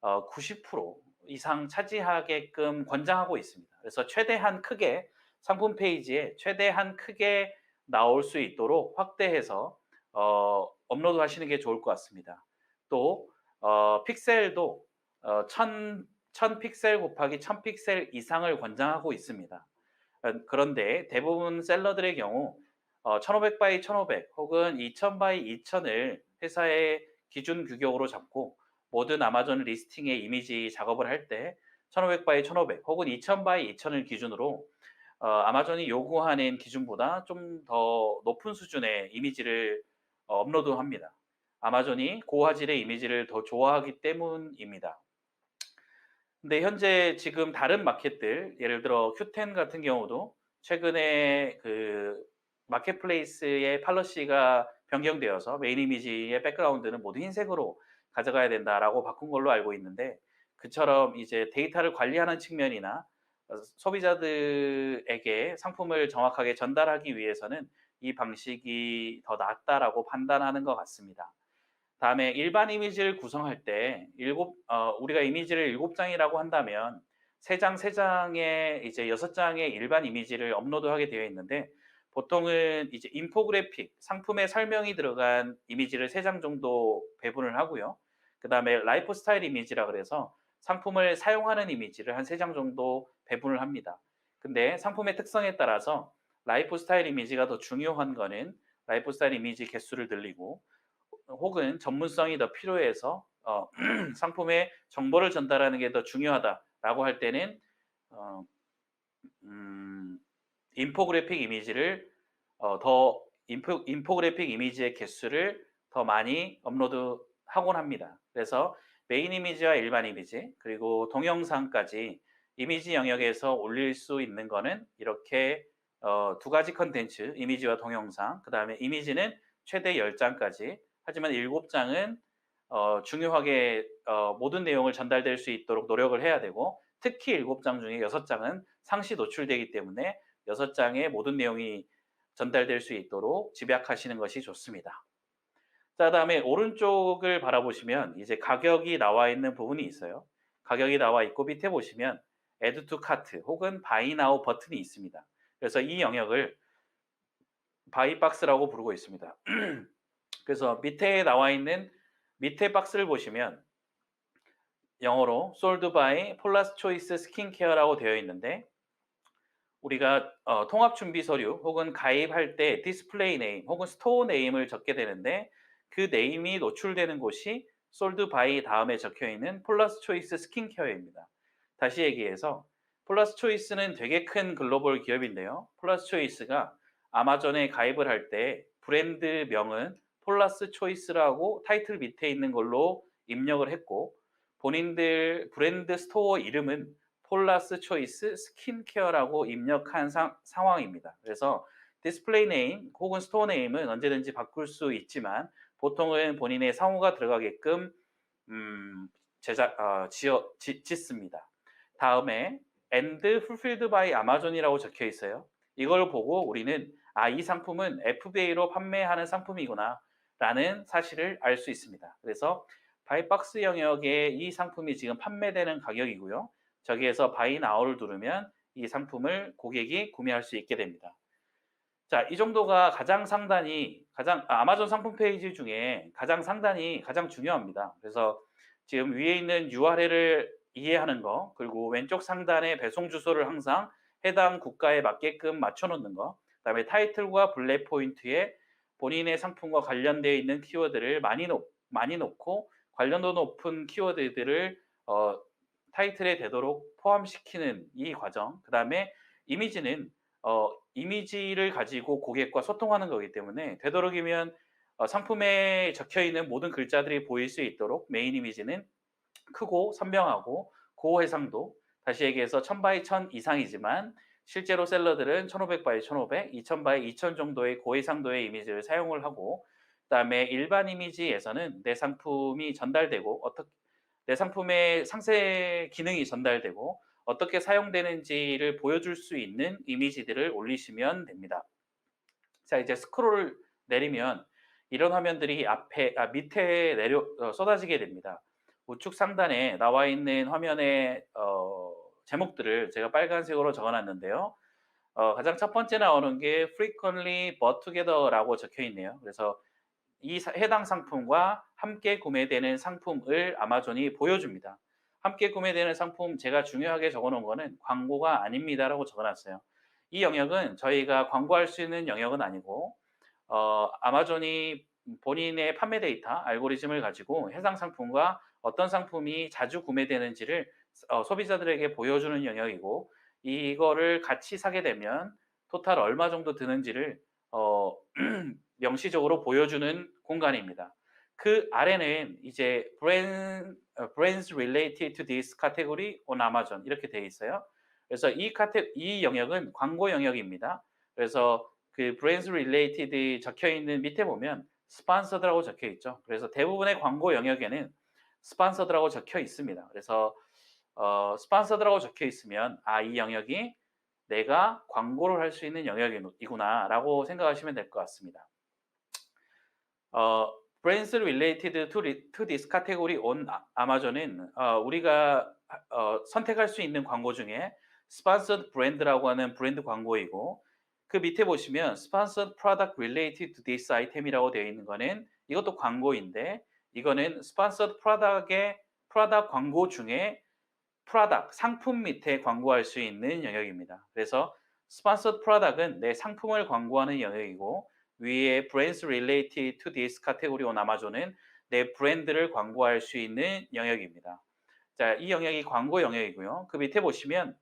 90% 이상 차지하게끔 권장하고 있습니다. 그래서 최대한 크게 상품 페이지에 최대한 크게 나올 수 있도록 확대해서 업로드 하시는 게 좋을 것 같습니다. 또 픽셀도 1000 픽셀 곱하기 1000 픽셀 이상을 권장하고 있습니다. 그런데 대부분 셀러들의 경우 1500 바이 1500 혹은 2000 바이 2000을 회사의 기준 규격으로 잡고 모든 아마존 리스팅의 이미지 작업을 할 때 1500 바이 1500 혹은 2000 바이 2000을 기준으로 아마존이 요구하는 기준보다 좀 더 높은 수준의 이미지를 업로드합니다. 아마존이 고화질의 이미지를 더 좋아하기 때문입니다. 근데 현재 지금 다른 마켓들, 예를 들어 Q10 같은 경우도 최근에 그 마켓플레이스의 팔러시가 변경되어서 메인 이미지의 백그라운드는 모두 흰색으로 가져가야 된다라고 바꾼 걸로 알고 있는데, 그처럼 이제 데이터를 관리하는 측면이나 소비자들에게 상품을 정확하게 전달하기 위해서는 이 방식이 더 낫다라고 판단하는 것 같습니다. 다음에 일반 이미지를 구성할 때 우리가 이미지를 7장이라고 한다면 3장, 3장에 이제 6장의 일반 이미지를 업로드하게 되어 있는데, 보통은 이제 인포그래픽, 상품의 설명이 들어간 이미지를 3장 정도 배분을 하고요. 그다음에 라이프 스타일 이미지라 그래서 상품을 사용하는 이미지를 한 3장 정도 배분을 합니다. 근데 상품의 특성에 따라서 라이프 스타일 이미지가 더 중요한 거는 라이프 스타일 이미지 개수를 늘리고, 혹은 전문성이 더 필요해서 상품의 정보를 전달하는 게 더 중요하다라고 할 때는 어, 음, 인포그래픽 이미지를 더 인포그래픽 이미지의 개수를 더 많이 업로드하곤 합니다. 그래서 메인 이미지와 일반 이미지, 그리고 동영상까지 이미지 영역에서 올릴 수 있는 거는 이렇게 2가지 컨텐츠, 이미지와 동영상, 그 다음에 이미지는 최대 10장까지, 하지만 7장은 중요하게 모든 내용을 전달될 수 있도록 노력을 해야 되고, 특히 7장 중에 6장은 상시 노출되기 때문에 6장의 모든 내용이 전달될 수 있도록 집약하시는 것이 좋습니다. 자, 다음에 오른쪽을 바라보시면 이제 가격이 나와 있는 부분이 있어요. 가격이 나와 있고 밑에 보시면 Add to Cart 혹은 Buy Now 버튼이 있습니다. 그래서 이 영역을 바이 박스라고 부르고 있습니다. 그래서 밑에 나와 있는 밑에 박스를 보시면 영어로 Sold by Paula's Choice Skincare라고 되어 있는데, 우리가 통합 준비 서류 혹은 가입할 때 디스플레이 네임 혹은 스토어 네임을 적게 되는데, 그 네임이 노출되는 곳이 솔드 바이 다음에 적혀 있는 폴라스 초이스 스킨케어입니다. 다시 얘기해서 폴라스 초이스는 되게 큰 글로벌 기업인데요. 폴라스 초이스가 아마존에 가입을 할 때 브랜드명은 폴라스 초이스라고 타이틀 밑에 있는 걸로 입력을 했고, 본인들 브랜드 스토어 이름은 폴라스 초이스 스킨케어라고 입력한 상황입니다. 그래서 디스플레이 네임 혹은 스토어 네임은 언제든지 바꿀 수 있지만 보통은 본인의 상호가 들어가게끔 짓습니다. 다음에 and fulfilled by Amazon이라고 적혀 있어요. 이걸 보고 우리는 이 상품은 FBA로 판매하는 상품이구나 라는 사실을 알 수 있습니다. 그래서 바이박스 영역에 이 상품이 지금 판매되는 가격이고요. 저기에서 바이 나우를 누르면 이 상품을 고객이 구매할 수 있게 됩니다. 자, 이 정도가 아마존 상품 페이지 중에 가장 상단이 가장 중요합니다. 그래서 지금 위에 있는 URL을 이해하는 거, 그리고 왼쪽 상단에 배송 주소를 항상 해당 국가에 맞게끔 맞춰 놓는 거, 그다음에 타이틀과 블랙 포인트에 본인의 상품과 관련되어 있는 키워드를 많이 놓고 관련도 높은 키워드들을 타이틀에 되도록 포함시키는 이 과정, 그 다음에 이미지는 이미지를 가지고 고객과 소통하는 거기 때문에 되도록이면 상품에 적혀 있는 모든 글자들이 보일 수 있도록 메인 이미지는 크고 선명하고 고해상도, 다시 얘기해서 1000x1000 이상이지만 실제로 셀러들은 1500x1500, 2000x2000 정도의 고해상도의 이미지를 사용을 하고, 그다음에 일반 이미지에서는 내 상품이 전달되고 내 상품의 상세 기능이 전달되고 어떻게 사용되는지를 보여줄 수 있는 이미지들을 올리시면 됩니다. 자, 이제 스크롤을 내리면 이런 화면들이 밑에 쏟아지게 됩니다. 우측 상단에 나와 있는 화면의 제목들을 제가 빨간색으로 적어놨는데요. 가장 첫 번째 나오는 게 frequently bought together라고 적혀 있네요. 그래서 이 해당 상품과 함께 구매되는 상품을 아마존이 보여줍니다. 함께 구매되는 상품, 제가 중요하게 적어놓은 거는 광고가 아닙니다라고 적어놨어요. 이 영역은 저희가 광고할 수 있는 영역은 아니고 아마존이 본인의 판매 데이터, 알고리즘을 가지고 해당 상품과 어떤 상품이 자주 구매되는지를 소비자들에게 보여주는 영역이고, 이거를 같이 사게 되면 토탈 얼마 정도 드는지를 명시적으로 보여주는 공간입니다. 그 아래는 이제 brands related to this category on Amazon 이렇게 되어 있어요. 그래서 이 영역은 광고 영역입니다. 그래서 그 brands related 적혀 있는 밑에 보면 sponsored라고 적혀 있죠. 그래서 대부분의 광고 영역에는 sponsored라고 적혀 있습니다. 그래서 sponsored라고 적혀 있으면 이 영역이 내가 광고를 할 수 있는 영역이구나 라고 생각하시면 될 것 같습니다. brands related to this category on Amazon은 우리가 선택할 수 있는 광고 중에 sponsored brand라고 하는 브랜드 광고이고, 그 밑에 보시면 Sponsored Product Related to this item이라고 되어 있는 거는 이것도 광고인데 이거는 Sponsored Product의 프로덕트 광고 중에 프로덕트 상품 밑에 광고할 수 있는 영역입니다. 그래서 Sponsored Product은 내 상품을 광고하는 영역이고 위에 Brands Related to this category on Amazon은 내 브랜드를 광고할 수 있는 영역입니다. 자, 이 영역이 광고 영역이고요. 그 밑에 보시면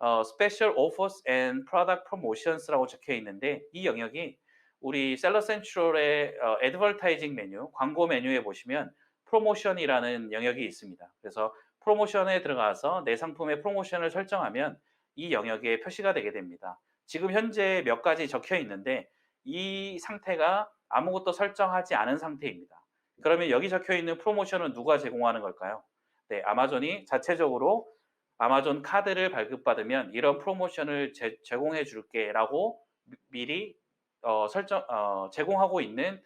Special Offers and Product Promotions라고 적혀 있는데 이 영역이 우리 셀러 센트럴의 애드버타이징 메뉴, 광고 메뉴에 보시면 프로모션이라는 영역이 있습니다. 그래서 프로모션에 들어가서 내 상품의 프로모션을 설정하면 이 영역에 표시가 되게 됩니다. 지금 현재 몇 가지 적혀 있는데 이 상태가 아무것도 설정하지 않은 상태입니다. 그러면 여기 적혀 있는 프로모션은 누가 제공하는 걸까요? 네, 아마존이 자체적으로 아마존 카드를 발급받으면 이런 프로모션을 제공해 줄게라고 미리 제공하고 있는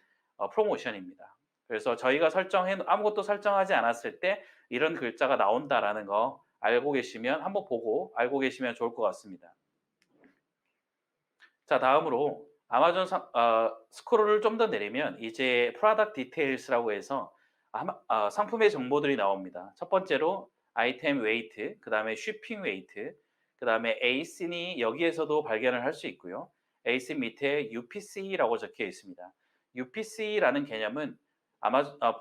프로모션입니다. 그래서 저희가 아무것도 설정하지 않았을 때 이런 글자가 나온다라는 거 알고 계시면 한번 보고 알고 계시면 좋을 것 같습니다. 자, 다음으로 아마존 스크롤을 좀 더 내리면 이제 프로덕트 디테일스라고 해서 상품의 정보들이 나옵니다. 첫 번째로 아이템 웨이트, 그 다음에 쉬핑 웨이트, 그 다음에 ASIN이 여기에서도 발견을 할 수 있고요. ASIN 밑에 UPC라고 적혀 있습니다. UPC라는 개념은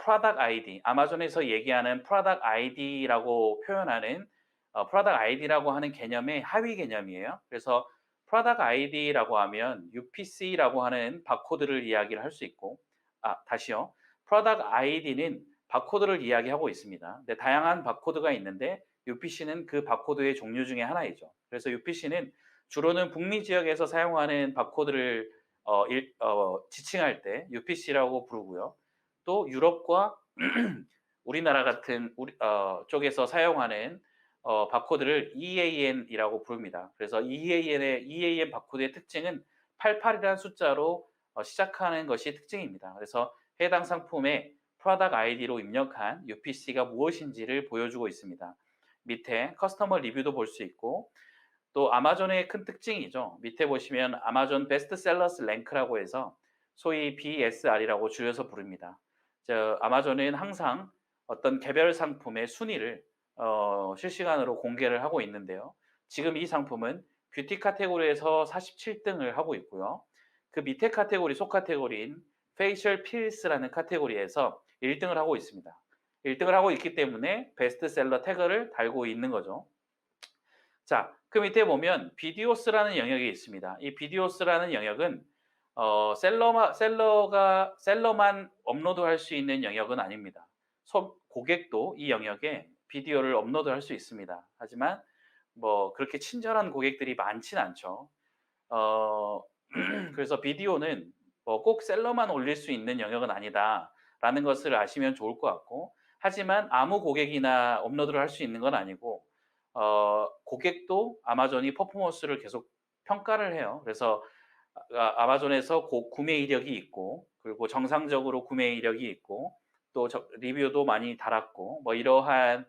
프로덕트 아이디, 아마존에서 얘기하는 프로덕트 아이디라고 표현하는 프로덕트 아이디라고 하는 개념의 하위 개념이에요. 그래서 프로덕트 아이디라고 하면 UPC라고 하는 바코드를 이야기를 할 수 있고, 다시요. 프로덕트 아이디는 바코드를 이야기하고 있습니다. 근데 다양한 바코드가 있는데 UPC는 그 바코드의 종류 중에 하나이죠. 그래서 UPC는 주로는 북미 지역에서 사용하는 바코드를 지칭할 때 UPC라고 부르고요. 또 유럽과 우리나라 같은 쪽에서 사용하는 바코드를 EAN이라고 부릅니다. 그래서 EAN 바코드의 특징은 88이라는 숫자로 시작하는 것이 특징입니다. 그래서 해당 상품의 프로덕트 아이디로 입력한 UPC가 무엇인지를 보여주고 있습니다. 밑에 커스터머 리뷰도 볼 수 있고 또 아마존의 큰 특징이죠. 밑에 보시면 아마존 베스트셀러스 랭크라고 해서 소위 BSR이라고 줄여서 부릅니다. 아마존은 항상 어떤 개별 상품의 순위를 실시간으로 공개를 하고 있는데요. 지금 이 상품은 뷰티 카테고리에서 47등을 하고 있고요. 그 밑에 카테고리, 속카테고리인 페이셜 필스라는 카테고리에서 1등을 하고 있습니다. 1등을 하고 있기 때문에 베스트셀러 태그를 달고 있는 거죠. 자, 그 밑에 보면 비디오스라는 영역이 있습니다. 이 비디오스라는 영역은 셀러만 업로드할 수 있는 영역은 아닙니다. 고객도 이 영역에 비디오를 업로드할 수 있습니다. 하지만 뭐 그렇게 친절한 고객들이 많진 않죠. 그래서 비디오는 꼭 셀러만 올릴 수 있는 영역은 아니다라는 것을 아시면 좋을 것 같고, 하지만 아무 고객이나 업로드를 할 수 있는 건 아니고 고객도 아마존이 퍼포먼스를 계속 평가를 해요. 그래서 아마존에서 구매 이력이 있고 그리고 정상적으로 구매 이력이 있고 또 리뷰도 많이 달았고 뭐 이러한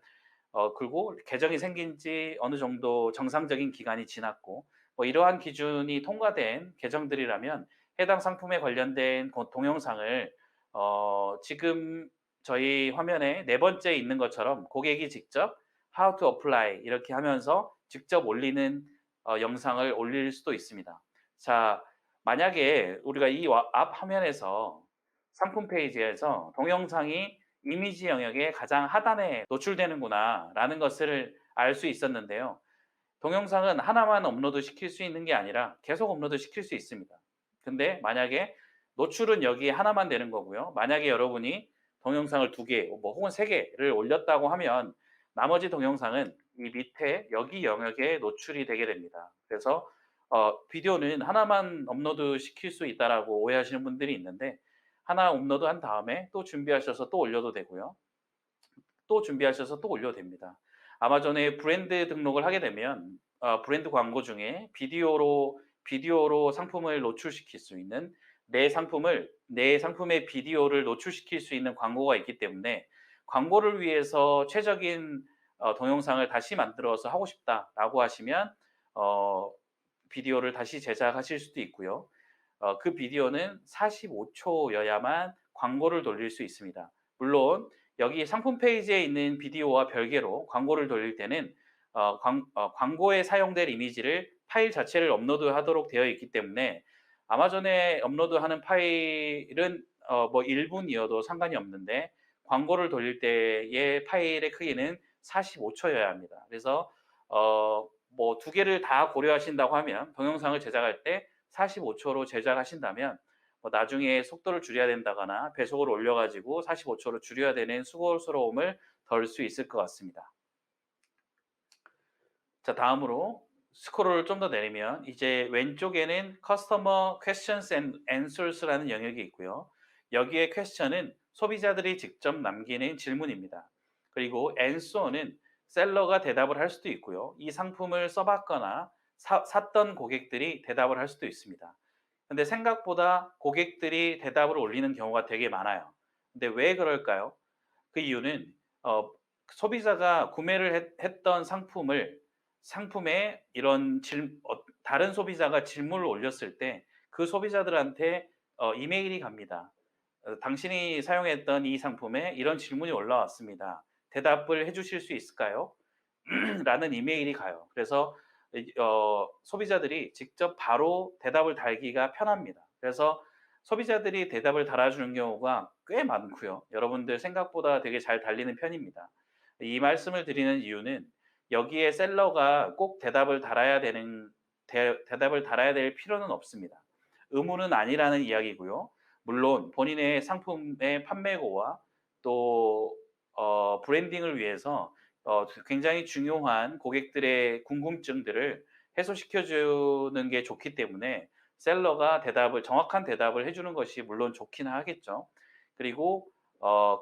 그리고 계정이 생긴 지 어느 정도 정상적인 기간이 지났고 뭐 이러한 기준이 통과된 계정들이라면 해당 상품에 관련된 동영상을 지금 저희 화면에 네 번째 있는 것처럼 고객이 직접 How to apply 이렇게 하면서 직접 올리는 영상을 올릴 수도 있습니다. 자, 만약에 우리가 이 앞 화면에서 상품 페이지에서 동영상이 이미지 영역의 가장 하단에 노출되는구나 라는 것을 알 수 있었는데요. 동영상은 하나만 업로드 시킬 수 있는 게 아니라 계속 업로드 시킬 수 있습니다. 근데 만약에 노출은 여기에 하나만 되는 거고요. 만약에 여러분이 동영상을 2개 뭐 혹은 3개를 올렸다고 하면 나머지 동영상은 이 밑에 여기 영역에 노출이 되게 됩니다. 그래서 비디오는 하나만 업로드 시킬 수 있다라고 오해하시는 분들이 있는데 하나 업로드한 다음에 또 준비하셔서 또 올려도 되고요. 또 준비하셔서 또 올려도 됩니다. 아마존에 브랜드 등록을 하게 되면 브랜드 광고 중에 비디오로 상품을 노출시킬 수 있는 내 상품의 비디오를 노출시킬 수 있는 광고가 있기 때문에 광고를 위해서 최적인 동영상을 다시 만들어서 하고 싶다라고 하시면 비디오를 다시 제작하실 수도 있고요. 그 비디오는 45초여야만 광고를 돌릴 수 있습니다. 물론 여기 상품 페이지에 있는 비디오와 별개로 광고를 돌릴 때는 광고에 사용될 이미지를 파일 자체를 업로드하도록 되어 있기 때문에 아마존에 업로드하는 파일은 뭐 1분이어도 상관이 없는데 광고를 돌릴 때의 파일의 크기는 45초여야 합니다. 그래서 뭐 두 개를 다 고려하신다고 하면 동영상을 제작할 때 45초로 제작하신다면 뭐 나중에 속도를 줄여야 된다거나 배속을 올려가지고 45초로 줄여야 되는 수고스러움을 덜 수 있을 것 같습니다. 자, 다음으로 스크롤을 좀 더 내리면 이제 왼쪽에는 Customer Questions and Answers라는 영역이 있고요. 여기에 question은 소비자들이 직접 남기는 질문입니다. 그리고 answer는 셀러가 대답을 할 수도 있고요. 이 상품을 써봤거나 샀던 고객들이 대답을 할 수도 있습니다. 근데 생각보다 고객들이 대답을 올리는 경우가 되게 많아요. 근데 왜 그럴까요? 그 이유는 소비자가 구매를 했던 상품에 이런 다른 소비자가 질문을 올렸을 때 그 소비자들한테 이메일이 갑니다. 당신이 사용했던 이 상품에 이런 질문이 올라왔습니다. 대답을 해주실 수 있을까요? 라는 이메일이 가요. 그래서 소비자들이 직접 바로 대답을 달기가 편합니다. 그래서 소비자들이 대답을 달아주는 경우가 꽤 많고요. 여러분들 생각보다 되게 잘 달리는 편입니다. 이 말씀을 드리는 이유는 여기에 셀러가 꼭 대답을 달아야 될 필요는 없습니다. 의무는 아니라는 이야기고요. 물론 본인의 상품의 판매고와 또 브랜딩을 위해서 굉장히 중요한 고객들의 궁금증들을 해소시켜 주는 게 좋기 때문에 셀러가 정확한 대답을 해주는 것이 물론 좋긴 하겠죠. 그리고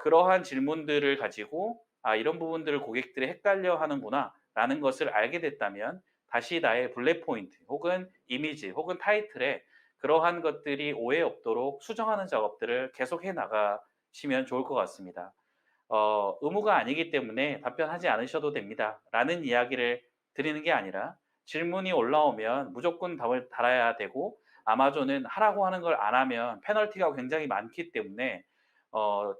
그러한 질문들을 가지고 이런 부분들을 고객들이 헷갈려 하는구나 라는 것을 알게 됐다면 다시 나의 블랙 포인트 혹은 이미지 혹은 타이틀에 그러한 것들이 오해 없도록 수정하는 작업들을 계속 해 나가시면 좋을 것 같습니다. 의무가 아니기 때문에 답변하지 않으셔도 됩니다. 라는 이야기를 드리는 게 아니라 질문이 올라오면 무조건 답을 달아야 되고 아마존은 하라고 하는 걸 안 하면 페널티가 굉장히 많기 때문에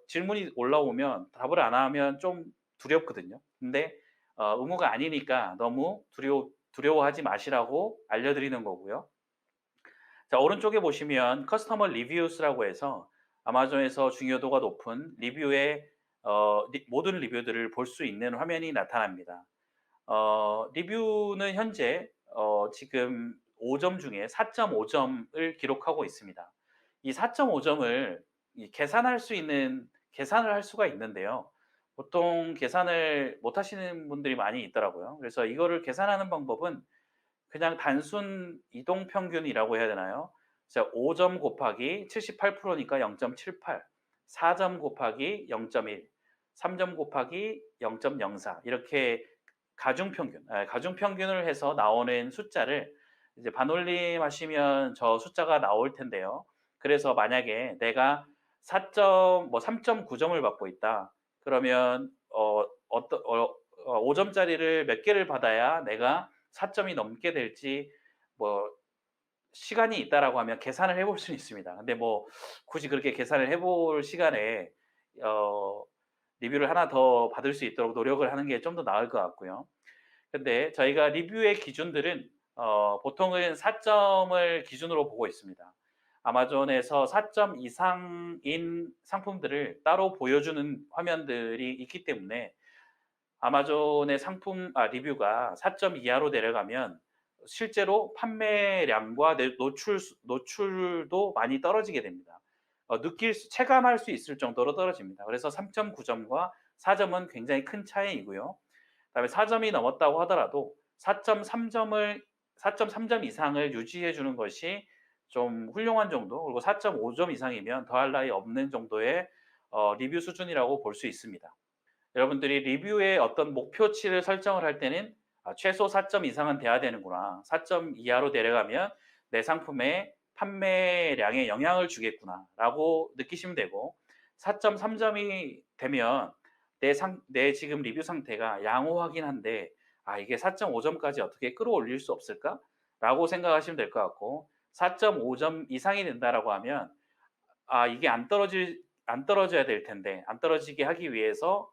질문이 올라오면 답을 안 하면 좀 두렵거든요. 근데 의무가 아니니까 너무 두려워하지 마시라고 알려드리는 거고요. 자, 오른쪽에 보시면 커스터머 리뷰스라고 해서 아마존에서 중요도가 높은 리뷰의 모든 리뷰들을 볼 수 있는 화면이 나타납니다. 리뷰는 현재 지금 5점 중에 4.5점을 기록하고 있습니다. 이 4.5점을 계산을 할 수가 있는데요. 보통 계산을 못 하시는 분들이 많이 있더라고요. 그래서 이거를 계산하는 방법은 그냥 단순 이동 평균이라고 해야 되나요? 자, 5점 곱하기 78%니까 0.78, 4점 곱하기 0.1, 3점 곱하기 0.04 이렇게 가중평균을 해서 나오는 숫자를 이제 반올림하시면 저 숫자가 나올 텐데요. 그래서 만약에 내가 3.9점을 받고 있다. 그러면 5점짜리를 몇 개를 받아야 내가 4점이 넘게 될지 뭐 시간이 있다라고 하면 계산을 해볼 수는 있습니다. 근데 뭐 굳이 그렇게 계산을 해볼 시간에 어, 리뷰를 하나 더 받을 수 있도록 노력을 하는 게 좀 더 나을 것 같고요. 근데 저희가 리뷰의 기준들은 보통은 4점을 기준으로 보고 있습니다. 아마존에서 4점 이상인 상품들을 따로 보여주는 화면들이 있기 때문에 아마존의 리뷰가 4점 이하로 내려가면 실제로 판매량과 노출도 많이 떨어지게 됩니다. 체감할 수 있을 정도로 떨어집니다. 그래서 3.9점과 4점은 굉장히 큰 차이이고요. 그다음에 4점이 넘었다고 하더라도 4.3점 이상을 유지해 주는 것이 좀 훌륭한 정도, 그리고 4.5점 이상이면 더할 나위 없는 정도의 리뷰 수준이라고 볼 수 있습니다. 여러분들이 리뷰의 어떤 목표치를 설정을 할 때는 최소 4점 이상은 돼야 되는구나. 4점 이하로 내려가면 내 상품의 판매량에 영향을 주겠구나 라고 느끼시면 되고 4.3점이 되면 내 지금 리뷰 상태가 양호하긴 한데 이게 4.5점까지 어떻게 끌어올릴 수 없을까? 라고 생각하시면 될 것 같고 4.5점 이상이 된다라고 하면 이게 안 떨어져야 될 텐데 안 떨어지게 하기 위해서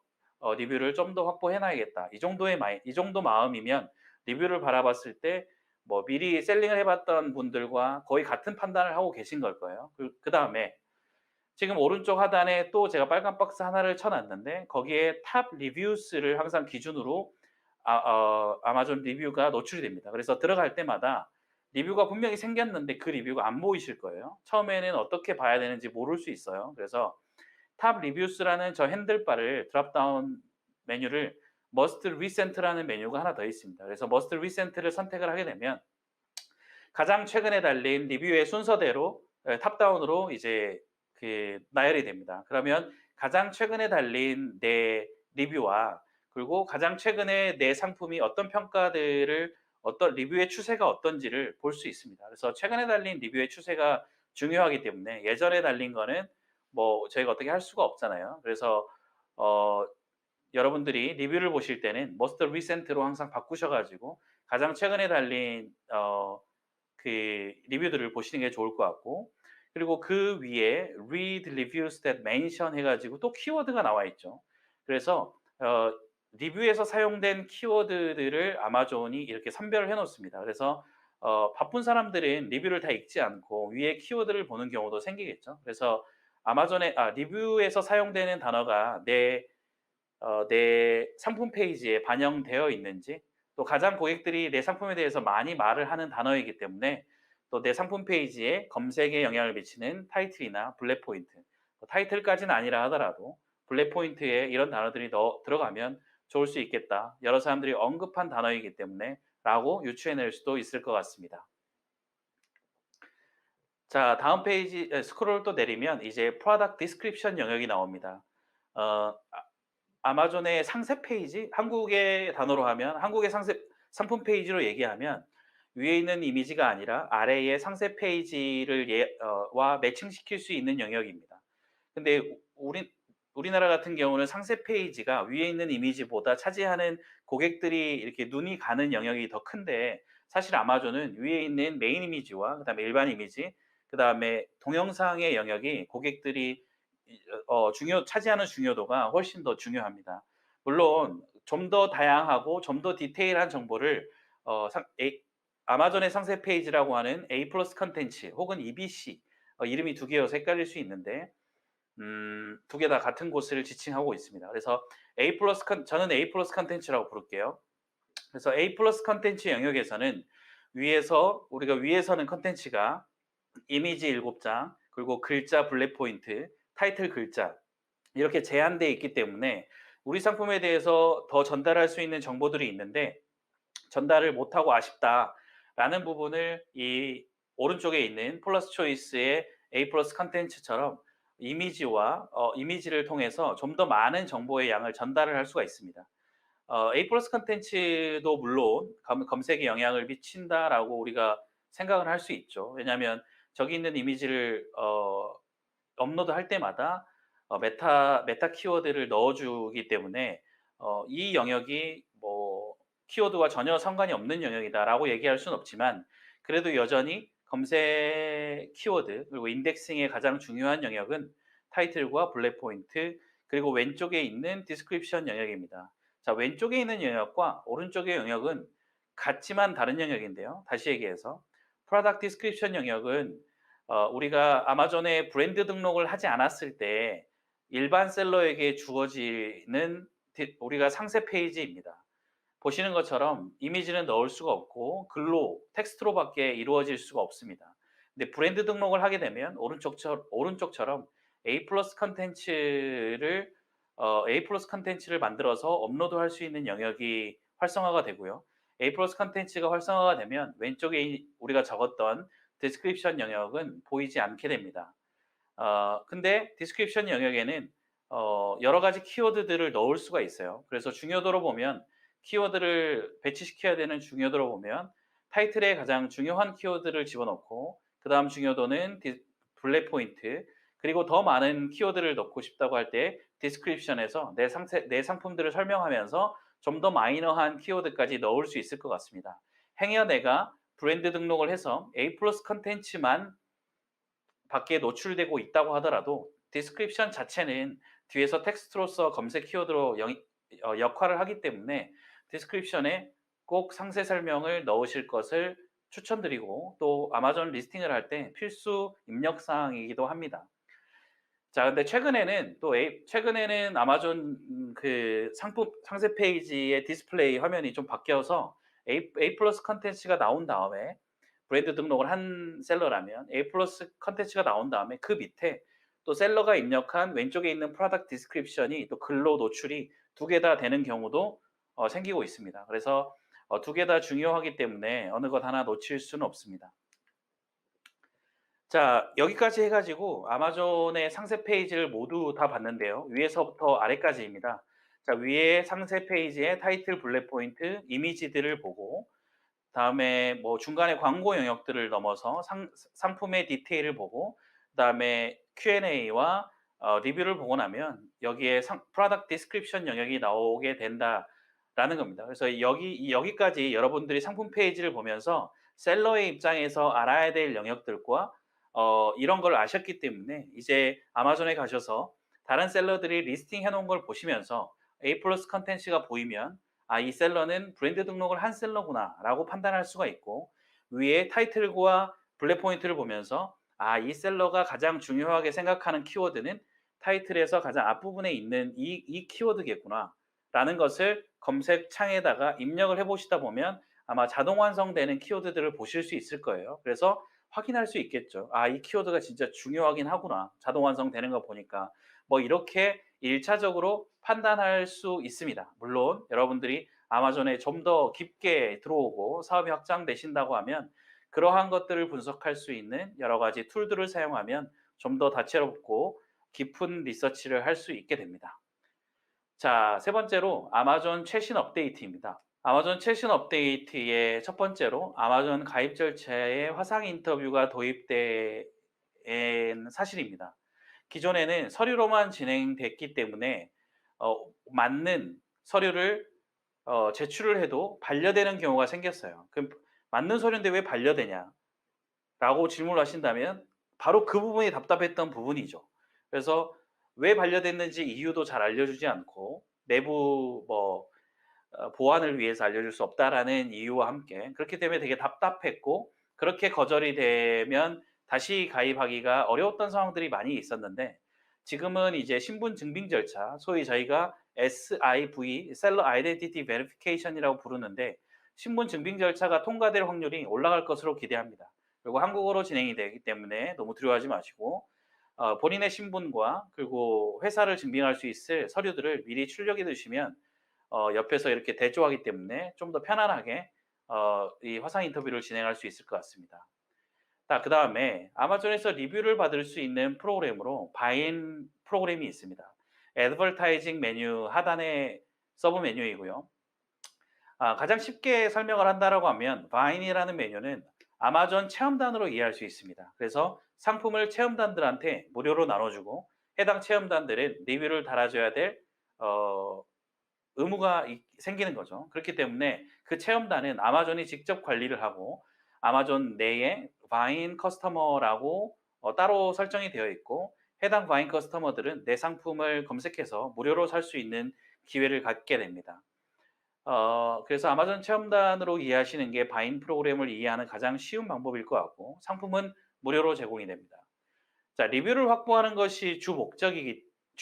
리뷰를 좀 더 확보해 놔야겠다. 이 정도 마음이면 리뷰를 바라봤을 때 뭐 미리 셀링을 해 봤던 분들과 거의 같은 판단을 하고 계신 걸 거예요. 그다음에 지금 오른쪽 하단에 또 제가 빨간 박스 하나를 쳐 놨는데 거기에 탑 리뷰스를 항상 기준으로 아마존 리뷰가 노출이 됩니다. 그래서 들어갈 때마다 리뷰가 분명히 생겼는데 그 리뷰가 안 보이실 거예요. 처음에는 어떻게 봐야 되는지 모를 수 있어요. 그래서 탑 리뷰스라는 저 핸들바를 드롭다운 메뉴를 머스트 리센트라는 메뉴가 하나 더 있습니다. 그래서 머스트 리센트를 선택을 하게 되면 가장 최근에 달린 리뷰의 순서대로 탑다운으로 이제 나열이 됩니다. 그러면 가장 최근에 달린 내 리뷰와 그리고 가장 최근에 내 상품이 어떤 평가들을 어떤 리뷰의 추세가 어떤지를 볼 수 있습니다. 그래서 최근에 달린 리뷰의 추세가 중요하기 때문에 예전에 달린 거는 뭐 저희가 어떻게 할 수가 없잖아요. 그래서 어, 여러분들이 리뷰를 보실 때는 머스트 리센트로 항상 바꾸셔 가지고 가장 최근에 달린 리뷰들을 보시는 게 좋을 것 같고 그리고 그 위에 read reviews that mention 해 가지고 또 키워드가 나와 있죠. 그래서 리뷰에서 사용된 키워드들을 아마존이 이렇게 선별을 해 놓습니다. 그래서 바쁜 사람들은 리뷰를 다 읽지 않고 위에 키워드를 보는 경우도 생기겠죠. 그래서 리뷰에서 사용되는 단어가 내 상품 페이지에 반영되어 있는지 또 가장 고객들이 내 상품에 대해서 많이 말을 하는 단어이기 때문에 또 내 상품 페이지에 검색에 영향을 미치는 타이틀이나 블랙 포인트, 타이틀까지는 아니라 하더라도 블랙 포인트에 이런 단어들이 들어가면 좋을 수 있겠다. 여러 사람들이 언급한 단어이기 때문에 라고 유추해낼 수도 있을 것 같습니다. 자, 다음 페이지 스크롤 또 내리면 이제 프로덕트 디스크립션 영역이 나옵니다. 어, 아마존의 상세 페이지, 한국의 단어로 하면 한국의 상품 페이지로 얘기하면 위에 있는 이미지가 아니라 아래의 상세 페이지를 와 매칭시킬 수 있는 영역입니다. 근데 우리나라 같은 경우는 상세 페이지가 위에 있는 이미지보다 차지하는 고객들이 이렇게 눈이 가는 영역이 더 큰데 사실 아마존은 위에 있는 메인 이미지와 그다음에 일반 이미지, 그다음에 동영상의 영역이 고객들이 차지하는 중요도가 훨씬 더 중요합니다. 물론 좀 더 다양하고 좀 더 디테일한 정보를 아마존의 상세 페이지라고 하는 A 플러스 컨텐츠 혹은 EBC 이름이 두 개여서 헷갈릴 수 있는데 두 개 다 같은 곳을 지칭하고 있습니다. 그래서 저는 A 플러스 컨텐츠라고 부를게요. 그래서 A 플러스 컨텐츠 영역에서는 우리가 위에서는 컨텐츠가 이미지 7장 그리고 글자 블랙 포인트, 타이틀 글자 이렇게 제한되어 있기 때문에 우리 상품에 대해서 더 전달할 수 있는 정보들이 있는데 전달을 못하고 아쉽다라는 부분을 이 오른쪽에 있는 플러스 초이스의 A 플러스 컨텐츠처럼 이미지를 통해서 좀 더 많은 정보의 양을 전달을 할 수가 있습니다. A 플러스 컨텐츠도 물론 검색에 영향을 미친다라고 우리가 생각을 할 수 있죠. 왜냐하면 저기 있는 이미지를 업로드할 때마다 메타 키워드를 넣어주기 때문에 이 영역이 뭐 키워드와 전혀 상관이 없는 영역이다라고 얘기할 수는 없지만 그래도 여전히 검색 키워드 그리고 인덱싱의 가장 중요한 영역은 타이틀과 블랙 포인트 그리고 왼쪽에 있는 디스크립션 영역입니다. 자, 왼쪽에 있는 영역과 오른쪽의 영역은 같지만 다른 영역인데요. 다시 얘기해서 프로덕트 디스크립션 영역은 우리가 아마존에 브랜드 등록을 하지 않았을 때 일반 셀러에게 주어지는 우리가 상세 페이지입니다. 보시는 것처럼 이미지는 넣을 수가 없고 글로 텍스트로밖에 이루어질 수가 없습니다. 근데 브랜드 등록을 하게 되면 오른쪽처럼 A 플러스 컨텐츠를 만들어서 업로드할 수 있는 영역이 활성화가 되고요. A 플러스 컨텐츠가 활성화가 되면 왼쪽에 우리가 적었던 디스크립션 영역은 보이지 않게 됩니다. 근데 디스크립션 영역에는 여러 가지 키워드들을 넣을 수가 있어요. 그래서 중요도로 보면 키워드를 배치시켜야 되는 중요도로 보면 타이틀에 가장 중요한 키워드를 집어넣고 그 다음 중요도는 블랙 포인트 그리고 더 많은 키워드를 넣고 싶다고 할 때 디스크립션에서 내 상품들을 설명하면서 좀 더 마이너한 키워드까지 넣을 수 있을 것 같습니다. 행여 내가 브랜드 등록을 해서 A 플러스 컨텐츠만 밖에 노출되고 있다고 하더라도 디스크립션 자체는 뒤에서 텍스트로서 검색 키워드로 역할을 하기 때문에 디스크립션에 꼭 상세 설명을 넣으실 것을 추천드리고 또 아마존 리스팅을 할 때 필수 입력 사항이기도 합니다. 자, 근데 최근에는 아마존 그 상품 상세 페이지의 디스플레이 화면이 좀 바뀌어서 A 플러스 컨텐츠가 나온 다음에 브랜드 등록을 한 셀러라면 A 플러스 컨텐츠가 나온 다음에 그 밑에 또 셀러가 입력한 왼쪽에 있는 프로덕트 디스크립션이 또 글로 노출이 두 개 다 되는 경우도 생기고 있습니다. 그래서 두 개 다 중요하기 때문에 어느 것 하나 놓칠 수는 없습니다. 자, 여기까지 해가지고 아마존의 상세 페이지를 모두 다 봤는데요. 위에서부터 아래까지입니다. 자, 위에 상세 페이지의 타이틀, 블랙 포인트, 이미지들을 보고 다음에 뭐 중간에 광고 영역들을 넘어서 상품의 디테일을 보고 그다음에 Q&A와 리뷰를 보고 나면 여기에 프로덕트 디스크립션 영역이 나오게 된다라는 겁니다. 그래서 여기까지 여러분들이 상품 페이지를 보면서 셀러의 입장에서 알아야 될 영역들과 이런 걸 아셨기 때문에 이제 아마존에 가셔서 다른 셀러들이 리스팅 해놓은 걸 보시면서 A 플러스 컨텐츠가 보이면 이 셀러는 브랜드 등록을 한 셀러구나 라고 판단할 수가 있고 위에 타이틀과 블랙 포인트를 보면서 이 셀러가 가장 중요하게 생각하는 키워드는 타이틀에서 가장 앞부분에 있는 이 키워드겠구나 라는 것을 검색창에다가 입력을 해보시다 보면 아마 자동 완성되는 키워드들을 보실 수 있을 거예요. 그래서 확인할 수 있겠죠. 이 키워드가 진짜 중요하긴 하구나. 자동 완성되는 거 보니까. 뭐 이렇게 1차적으로 판단할 수 있습니다. 물론 여러분들이 아마존에 좀 더 깊게 들어오고 사업이 확장되신다고 하면 그러한 것들을 분석할 수 있는 여러 가지 툴들을 사용하면 좀 더 다채롭고 깊은 리서치를 할 수 있게 됩니다. 자, 세 번째로 아마존 최신 업데이트입니다. 아마존 최신 업데이트의 첫 번째로 아마존 가입 절차에 화상 인터뷰가 도입된 사실입니다. 기존에는 서류로만 진행됐기 때문에 맞는 서류를 제출을 해도 반려되는 경우가 생겼어요. 그럼 맞는 서류인데 왜 반려되냐? 라고 질문을 하신다면 바로 그 부분이 답답했던 부분이죠. 그래서 왜 반려됐는지 이유도 잘 알려주지 않고 내부 보안을 위해서 알려줄 수 없다라는 이유와 함께 그렇기 때문에 되게 답답했고 그렇게 거절이 되면 다시 가입하기가 어려웠던 상황들이 많이 있었는데 지금은 이제 신분 증빙 절차, 소위 저희가 SIV, Seller Identity Verification이라고 부르는데 신분 증빙 절차가 통과될 확률이 올라갈 것으로 기대합니다. 그리고 한국어로 진행이 되기 때문에 너무 두려워하지 마시고 본인의 신분과 그리고 회사를 증빙할 수 있을 서류들을 미리 출력해 두시면 옆에서 이렇게 대조하기 때문에 좀 더 편안하게 이 화상 인터뷰를 진행할 수 있을 것 같습니다. 자, 그다음에 아마존에서 리뷰를 받을 수 있는 프로그램으로 바인 프로그램이 있습니다. 애드버타이징 메뉴 하단의 서브 메뉴이고요. 가장 쉽게 설명을 한다라고 하면 바인이라는 메뉴는 아마존 체험단으로 이해할 수 있습니다. 그래서 상품을 체험단들한테 무료로 나눠주고 해당 체험단들은 리뷰를 달아줘야 될 의무가 생기는 거죠. 그렇기 때문에 그 체험단은 아마존이 직접 관리를 하고 아마존 내에 바인 커스터머라고 따로 설정이 되어 있고 해당 바인 커스터머들은 내 상품을 검색해서 무료로 살 수 있는 기회를 갖게 됩니다. 그래서 아마존 체험단으로 이해하시는 게 바인 프로그램을 이해하는 가장 쉬운 방법일 것 같고 상품은 무료로 제공이 됩니다. 자, 리뷰를 확보하는 것이 주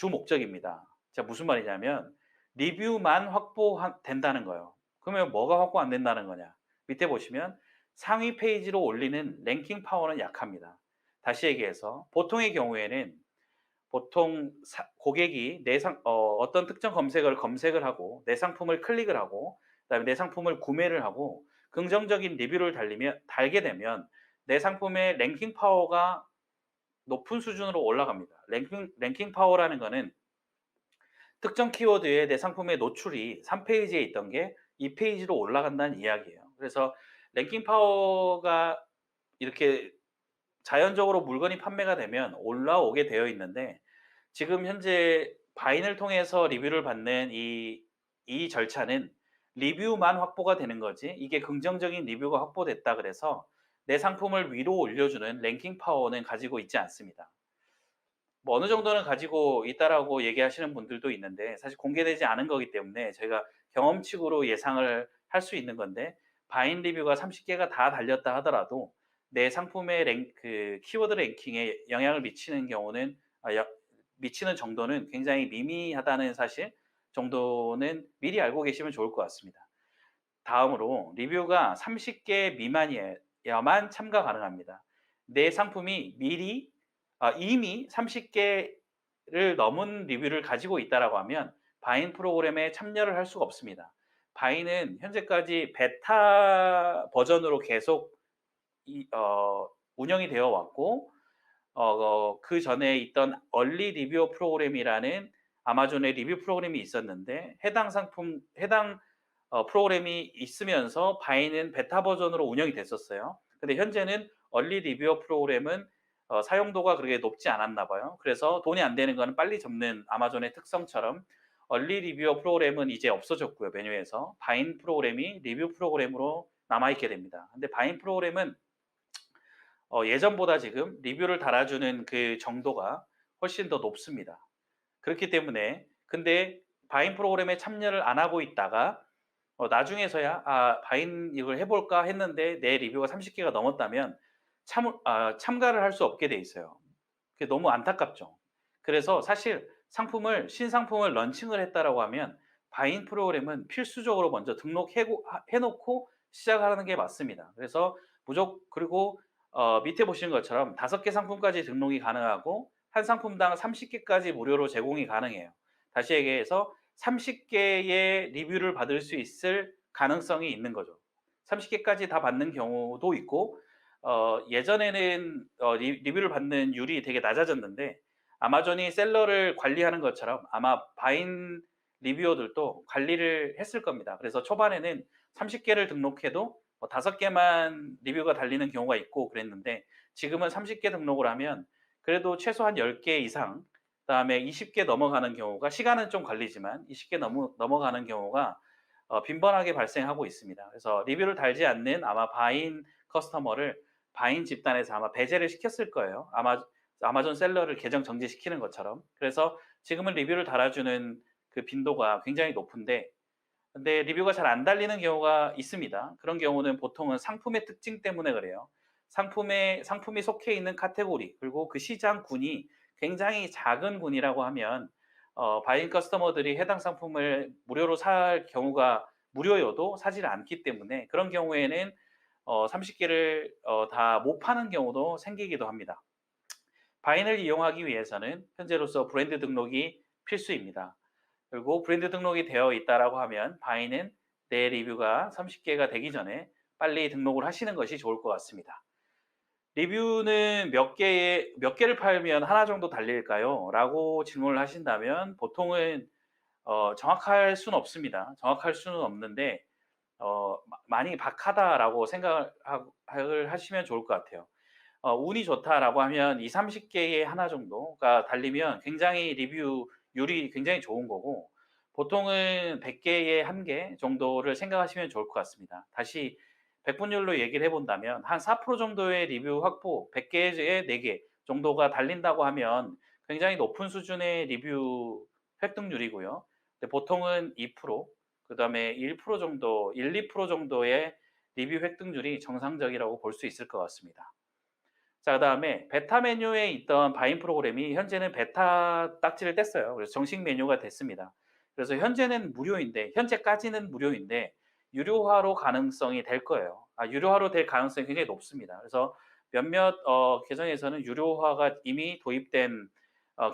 목적입니다. 자, 무슨 말이냐면 리뷰만 확보된다는 거예요. 그러면 뭐가 확보 안 된다는 거냐? 밑에 보시면 상위 페이지로 올리는 랭킹 파워는 약합니다. 다시 얘기해서 보통의 경우에는 보통 고객이 어떤 특정 검색을 하고 내 상품을 클릭을 하고 그다음에 내 상품을 구매를 하고 긍정적인 리뷰를 달게 되면 내 상품의 랭킹 파워가 높은 수준으로 올라갑니다. 랭킹 파워라는 거는 특정 키워드에 내 상품의 노출이 3페이지에 있던 게 2페이지로 올라간다는 이야기예요. 그래서 랭킹 파워가 이렇게 자연적으로 물건이 판매가 되면 올라오게 되어 있는데 지금 현재 바인을 통해서 리뷰를 받는 이 절차는 리뷰만 확보가 되는 거지 이게 긍정적인 리뷰가 확보됐다 그래서 내 상품을 위로 올려주는 랭킹 파워는 가지고 있지 않습니다. 뭐 어느 정도는 가지고 있다라고 얘기하시는 분들도 있는데 사실 공개되지 않은 거기 때문에 저희가 경험칙으로 예상을 할 수 있는 건데 바인 리뷰가 30개가 다 달렸다 하더라도 내 상품의 그 키워드 랭킹에 영향을 미치는 경우는 미치는 정도는 굉장히 미미하다는 사실 정도는 미리 알고 계시면 좋을 것 같습니다. 다음으로 리뷰가 30개 미만이어야만 참가 가능합니다. 내 상품이 이미 30개를 넘은 리뷰를 가지고 있다라고 하면 바인 프로그램에 참여를 할 수가 없습니다. 바인은 현재까지 베타 버전으로 계속 운영이 되어 왔고 그 전에 있던 얼리 리뷰어 프로그램이라는 아마존의 리뷰 프로그램이 있었는데 해당 프로그램이 있으면서 바이는 베타 버전으로 운영이 됐었어요. 근데 현재는 얼리 리뷰어 프로그램은 사용도가 그렇게 높지 않았나 봐요. 그래서 돈이 안 되는 거는 빨리 접는 아마존의 특성처럼 얼리 리뷰어 프로그램은 이제 없어졌고요. 메뉴에서 바인 프로그램이 리뷰 프로그램으로 남아있게 됩니다. 근데 바인 프로그램은 예전보다 지금 리뷰를 달아주는 그 정도가 훨씬 더 높습니다. 그렇기 때문에 근데 바인 프로그램에 참여를 안 하고 있다가 나중에서야 '아 바인 이걸 해 볼까.' 했는데 내 리뷰가 30개가 넘었다면 참가를 할 수 없게 돼 있어요. 그게 너무 안타깝죠. 그래서 사실 신상품을 런칭을 했다라고 하면 바인 프로그램은 필수적으로 먼저 해 놓고 시작하는 게 맞습니다. 그래서 그리고 밑에 보시는 것처럼 5개 상품까지 등록이 가능하고 한 상품당 30개까지 무료로 제공이 가능해요. 다시 얘기해서 30개의 리뷰를 받을 수 있을 가능성이 있는 거죠. 30개까지 다 받는 경우도 있고 예전에는 리뷰를 받는 율이 되게 낮아졌는데 아마존이 셀러를 관리하는 것처럼 아마 바인 리뷰어들도 관리를 했을 겁니다. 그래서 초반에는 30개를 등록해도 5개만 리뷰가 달리는 경우가 있고 그랬는데 지금은 30개 등록을 하면 그래도 최소한 10개 이상 그다음에 20개 넘어가는 경우가 시간은 좀 걸리지만 20개 넘어가는 경우가 빈번하게 발생하고 있습니다. 그래서 리뷰를 달지 않는 아마 바인 커스터머를 바인 집단에서 아마 배제를 시켰을 거예요. 아마존 셀러를 계정 정지시키는 것처럼. 그래서 지금은 리뷰를 달아주는 그 빈도가 굉장히 높은데 근데 리뷰가 잘 안 달리는 경우가 있습니다. 그런 경우는 보통은 상품의 특징 때문에 그래요. 상품이 속해 있는 카테고리 그리고 그 시장군이 굉장히 작은 군이라고 하면 바잉 커스터머들이 해당 상품을 무료로 살 경우가 무료여도 사질 않기 때문에 그런 경우에는 30개를 다 못 파는 경우도 생기기도 합니다. 바인을 이용하기 위해서는 현재로서 브랜드 등록이 필수입니다. 그리고 브랜드 등록이 되어 있다라고 하면 바이는 내 리뷰가 30개가 되기 전에 빨리 등록을 하시는 것이 좋을 것 같습니다. 리뷰는 몇 개를 팔면 하나 정도 달릴까요? 라고 질문을 하신다면 보통은 정확할 수는 없습니다. 정확할 수는 없는데 많이 박하다라고 생각을 하시면 좋을 것 같아요. 운이 좋다라고 하면 20-30개의 하나 정도가 달리면 굉장히 리뷰율이 굉장히 좋은 거고 보통은 100개에 1개 정도를 생각하시면 좋을 것 같습니다. 다시 백분율로 얘기를 해 본다면 한 4% 정도의 리뷰 확보 100개에 4개 정도가 달린다고 하면 굉장히 높은 수준의 리뷰 획득률이고요. 근데 보통은 2% 그다음에 1% 정도, 1-2% 정도의 리뷰 획득률이 정상적이라고 볼 수 있을 것 같습니다. 자, 그다음에 베타 메뉴에 있던 바인 프로그램이 현재는 베타 딱지를 뗐어요. 그래서 정식 메뉴가 됐습니다. 그래서 현재까지는 무료인데 유료화로 가능성이 될 거예요. 유료화로 될 가능성이 굉장히 높습니다. 그래서 몇몇 계정에서는 유료화가 이미 도입된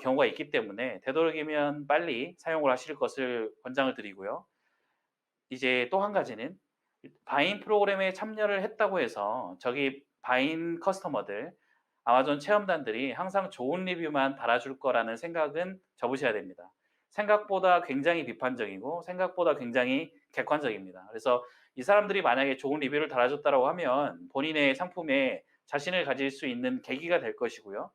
경우가 있기 때문에 되도록이면 빨리 사용을 하실 것을 권장을 드리고요. 이제 또 한 가지는 바인 프로그램에 참여를 했다고 해서 저기 바인 커스터머들 아마존 체험단들이 항상 좋은 리뷰만 달아줄 거라는 생각은 접으셔야 됩니다. 생각보다 굉장히 비판적이고 생각보다 굉장히 객관적입니다. 그래서 이 사람들이 만약에 좋은 리뷰를 달아줬다고 하면 본인의 상품에 자신을 가질 수 있는 계기가 될 것이고요.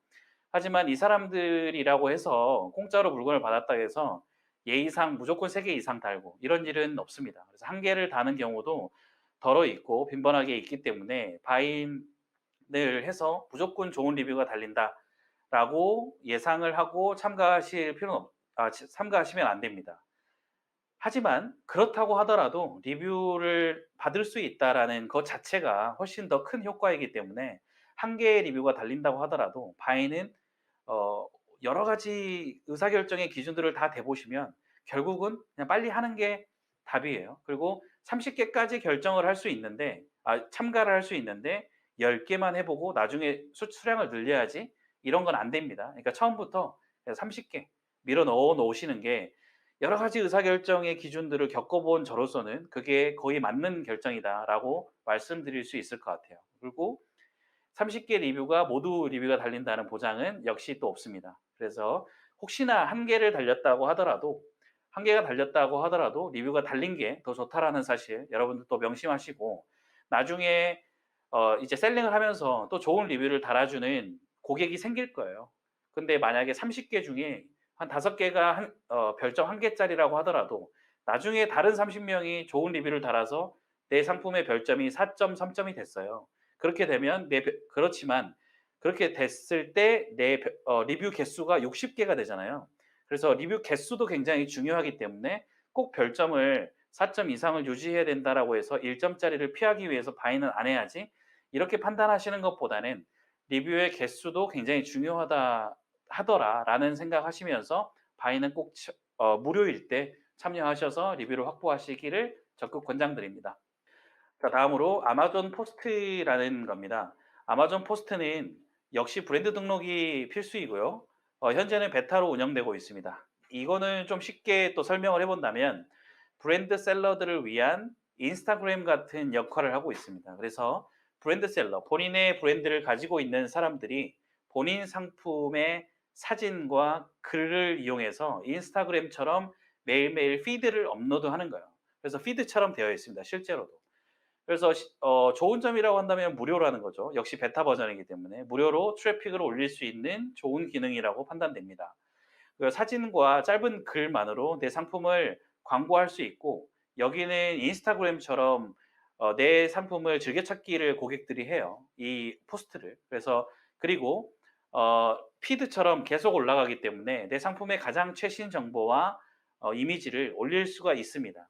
하지만 이 사람들이라고 해서 공짜로 물건을 받았다 해서 예의상 무조건 3개 이상 달고 이런 일은 없습니다. 그래서 1개를 다는 경우도 덜어 있고 빈번하게 있기 때문에 바인을 해서 무조건 좋은 리뷰가 달린다라고 예상을 하고 참가하실 필요는 참가하시면 안 됩니다. 하지만 그렇다고 하더라도 리뷰를 받을 수 있다라는 것 자체가 훨씬 더 큰 효과이기 때문에 1개의 리뷰가 달린다고 하더라도 바이는 어 여러 가지 의사결정의 기준들을 다 대보시면 결국은 그냥 빨리 하는 게 답이에요. 그리고 30개까지 결정을 할 수 있는데 참가를 할 수 있는데 10개만 해 보고 나중에 수량을 늘려야지 이런 건 안 됩니다. 그러니까 처음부터 그냥 30개 밀어 넣어 놓으시는 게 여러 가지 의사결정의 기준들을 겪어본 저로서는 그게 거의 맞는 결정이다라고 말씀드릴 수 있을 것 같아요. 그리고 30개 리뷰가 모두 리뷰가 달린다는 보장은 역시 또 없습니다. 그래서 혹시나 1개를 달렸다고 하더라도 1개가 달렸다고 하더라도 리뷰가 달린 게 더 좋다라는 사실 여러분들 또 명심하시고 나중에 이제 셀링을 하면서 또 좋은 리뷰를 달아주는 고객이 생길 거예요. 근데 만약에 30개 중에 한 5개가 별점 1개짜리라고 하더라도 나중에 다른 30명이 좋은 리뷰를 달아서 내 상품의 별점이 4.3점이 됐어요. 그렇게 되면 그렇지만 그렇게 됐을 때 내 리뷰 개수가 60개가 되잖아요. 그래서 리뷰 개수도 굉장히 중요하기 때문에 꼭 별점을 4점 이상을 유지해야 된다라고 해서 1점짜리를 피하기 위해서 바이는 안 해야지 이렇게 판단하시는 것보다는 리뷰의 개수도 굉장히 중요하다 하더라라는 생각하시면서 바이는 꼭 무료일 때 참여하셔서 리뷰를 확보하시기를 적극 권장드립니다. 자, 다음으로 아마존 포스트라는 겁니다. 아마존 포스트는 역시 브랜드 등록이 필수이고요. 현재는 베타로 운영되고 있습니다. 이거는 좀 쉽게 또 설명을 해본다면 브랜드 셀러들을 위한 인스타그램 같은 역할을 하고 있습니다. 그래서 브랜드 셀러, 본인의 브랜드를 가지고 있는 사람들이 본인 상품의 사진과 글을 이용해서 인스타그램처럼 매일매일 피드를 업로드하는 거예요. 그래서 피드처럼 되어 있습니다. 실제로도. 그래서 좋은 점이라고 한다면 무료라는 거죠. 역시 베타 버전이기 때문에 무료로 트래픽을 올릴 수 있는 좋은 기능이라고 판단됩니다. 그 사진과 짧은 글만으로 내 상품을 광고할 수 있고 여기는 인스타그램처럼 내 상품을 즐겨찾기를 고객들이 해요. 이 포스트를. 그래서 그리고 피드처럼 계속 올라가기 때문에 내 상품의 가장 최신 정보와 이미지를 올릴 수가 있습니다.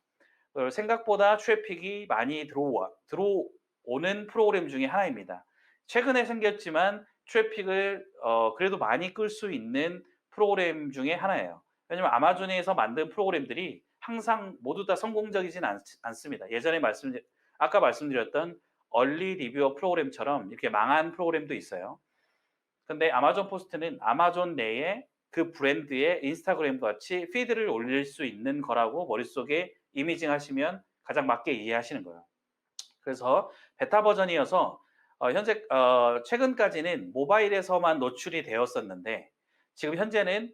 생각보다 트래픽이 많이 들어오는 프로그램 중에 하나입니다. 최근에 생겼지만 트래픽을 그래도 많이 끌 수 있는 프로그램 중에 하나예요. 왜냐면 아마존에서 만든 프로그램들이 항상 모두 다 성공적이진 않습니다. 아까 말씀드렸던 얼리 리뷰어 프로그램처럼 이렇게 망한 프로그램도 있어요. 근데 아마존 포스트는 아마존 내에 그 브랜드의 인스타그램 같이 피드를 올릴 수 있는 거라고 머릿속에 이미징 하시면 가장 맞게 이해하시는 거예요. 그래서 베타 버전이어서 현재 최근까지는 모바일에서만 노출이 되었었는데 지금 현재는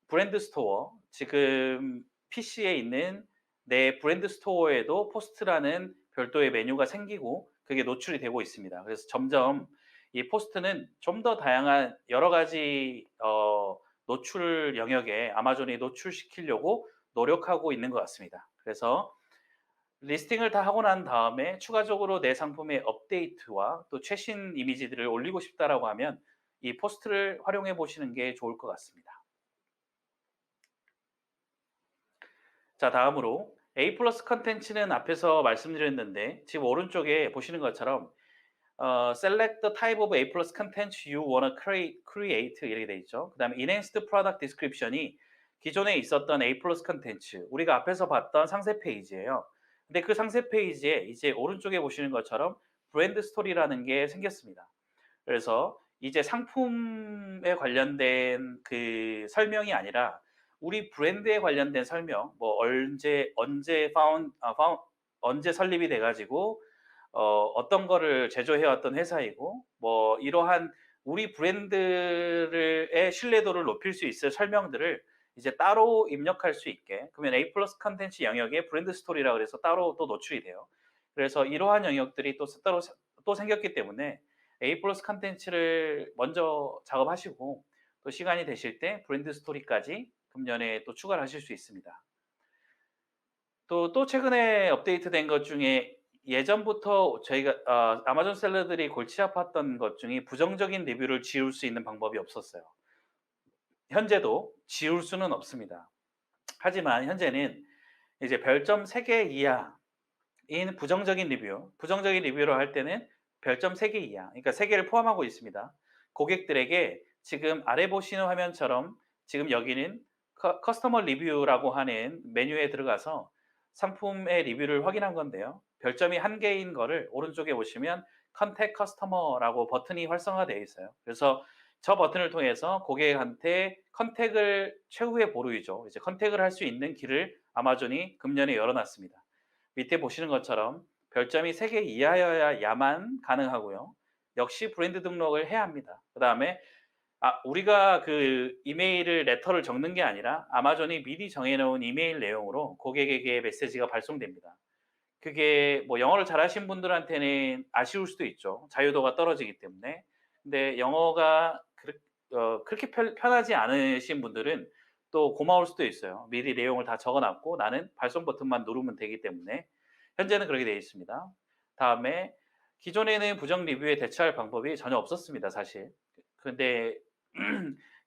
브랜드 스토어, 지금 PC에 있는 내 브랜드 스토어에도 포스트라는 별도의 메뉴가 생기고 그게 노출이 되고 있습니다. 그래서 점점 이 포스트는 좀 더 다양한 여러 가지 노출 영역에 아마존이 노출시키려고 노력하고 있는 것 같습니다. 그래서 리스팅을 다 하고 난 다음에 추가적으로 내 상품의 업데이트와 또 최신 이미지들을 올리고 싶다라고 하면 이 포스트를 활용해 보시는 게 좋을 것 같습니다. 자, 다음으로 A 플러스 컨텐츠는 앞에서 말씀드렸는데 지금 오른쪽에 보시는 것처럼 select the type of A plus content you wanna create 이렇게 돼 있죠. 그 다음에 enhanced product description이 기존에 있었던 A plus 컨텐츠 우리가 앞에서 봤던 상세 페이지예요. 근데 그 상세 페이지에 이제 오른쪽에 보시는 것처럼 브랜드 스토리라는 게 생겼습니다. 그래서 이제 상품에 관련된 그 설명이 아니라 우리 브랜드에 관련된 설명, 뭐 언제 설립이 돼가지고 어떤 거를 제조해왔던 회사이고 뭐 이러한 우리 브랜드의 신뢰도를 높일 수 있을 설명들을 이제 따로 입력할 수 있게 그러면 A 플러스 컨텐츠 영역에 브랜드 스토리라 그래서 따로 또 노출이 돼요. 그래서 이러한 영역들이 또 따로 또 생겼기 때문에 A 플러스 컨텐츠를 먼저 작업하시고 또 시간이 되실 때 브랜드 스토리까지 금년에 또 추가를 하실 수 있습니다. 또 최근에 업데이트된 것 중에 예전부터 저희가 아마존 셀러들이 골치 아팠던 것 중에 부정적인 리뷰를 지울 수 있는 방법이 없었어요. 현재도 지울 수는 없습니다. 하지만 현재는 이제 별점 3개 이하인 부정적인 리뷰를 할 때는 별점 3개 이하, 그러니까 3개를 포함하고 있습니다. 고객들에게 지금 아래 보시는 화면처럼 지금 여기는 커스터머 리뷰라고 하는 메뉴에 들어가서 상품의 리뷰를 확인한 건데요. 별점이 1개인 거를 오른쪽에 보시면 컨택 커스터머라고 버튼이 활성화되어 있어요. 그래서 저 버튼을 통해서 고객한테 컨택을 최후의 보루이죠. 이제 컨택을 할 수 있는 길을 아마존이 금년에 열어놨습니다. 밑에 보시는 것처럼 별점이 3개 이하여야만 가능하고요. 역시 브랜드 등록을 해야 합니다. 그 다음에 우리가 그 이메일을 레터를 적는 게 아니라 아마존이 미리 정해놓은 이메일 내용으로 고객에게 메시지가 발송됩니다. 그게 뭐 영어를 잘하신 분들한테는 아쉬울 수도 있죠. 자유도가 떨어지기 때문에. 근데 영어가 그렇게 편하지 않으신 분들은 또 고마울 수도 있어요. 미리 내용을 다 적어놨고 나는 발송 버튼만 누르면 되기 때문에 현재는 그렇게 되어 있습니다. 다음에 기존에는 부정 리뷰에 대처할 방법이 전혀 없었습니다, 사실. 근데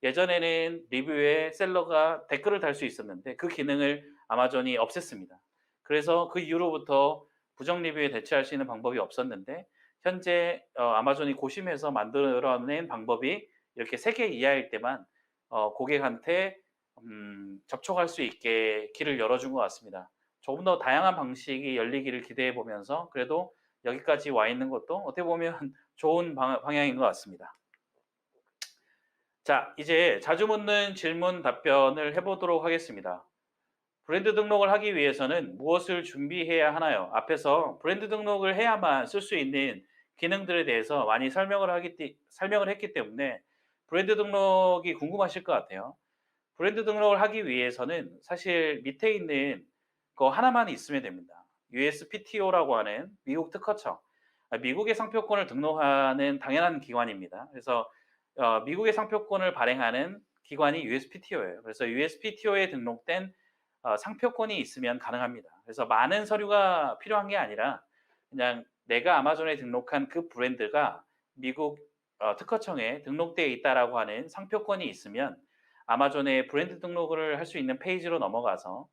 예전에는 리뷰에 셀러가 댓글을 달 수 있었는데 그 기능을 아마존이 없앴습니다. 그래서 그 이후로부터 부정 리뷰에 대처할 수 있는 방법이 없었는데 현재 아마존이 고심해서 만들어낸 방법이 이렇게 3개 이하일 때만 고객한테 접촉할 수 있게 길을 열어준 것 같습니다. 조금 더 다양한 방식이 열리기를 기대해 보면서 그래도 여기까지 와 있는 것도 어떻게 보면 좋은 방향인 것 같습니다. 자, 이제 자주 묻는 질문 답변을 해보도록 하겠습니다. 브랜드 등록을 하기 위해서는 무엇을 준비해야 하나요? 앞에서 브랜드 등록을 해야만 쓸 수 있는 기능들에 대해서 많이 설명을 했기 때문에 브랜드 등록이 궁금하실 것 같아요. 브랜드 등록을 하기 위해서는 사실 밑에 있는 거 하나만 있으면 됩니다. USPTO라고 하는 미국 특허청, 미국의 상표권을 등록하는 당연한 기관입니다. 그래서 미국의 상표권을 발행하는 기관이 USPTO예요. 그래서 USPTO에 등록된 상표권이 있으면 가능합니다. 그래서 많은 서류가 필요한 게 아니라 그냥 내가 아마존에 등록한 그 브랜드가 미국 특허청에 등록되어 있다라고 하는 상표권이 있으면 아마존에 브랜드 등록을 할 수 있는 페이지로 넘어가서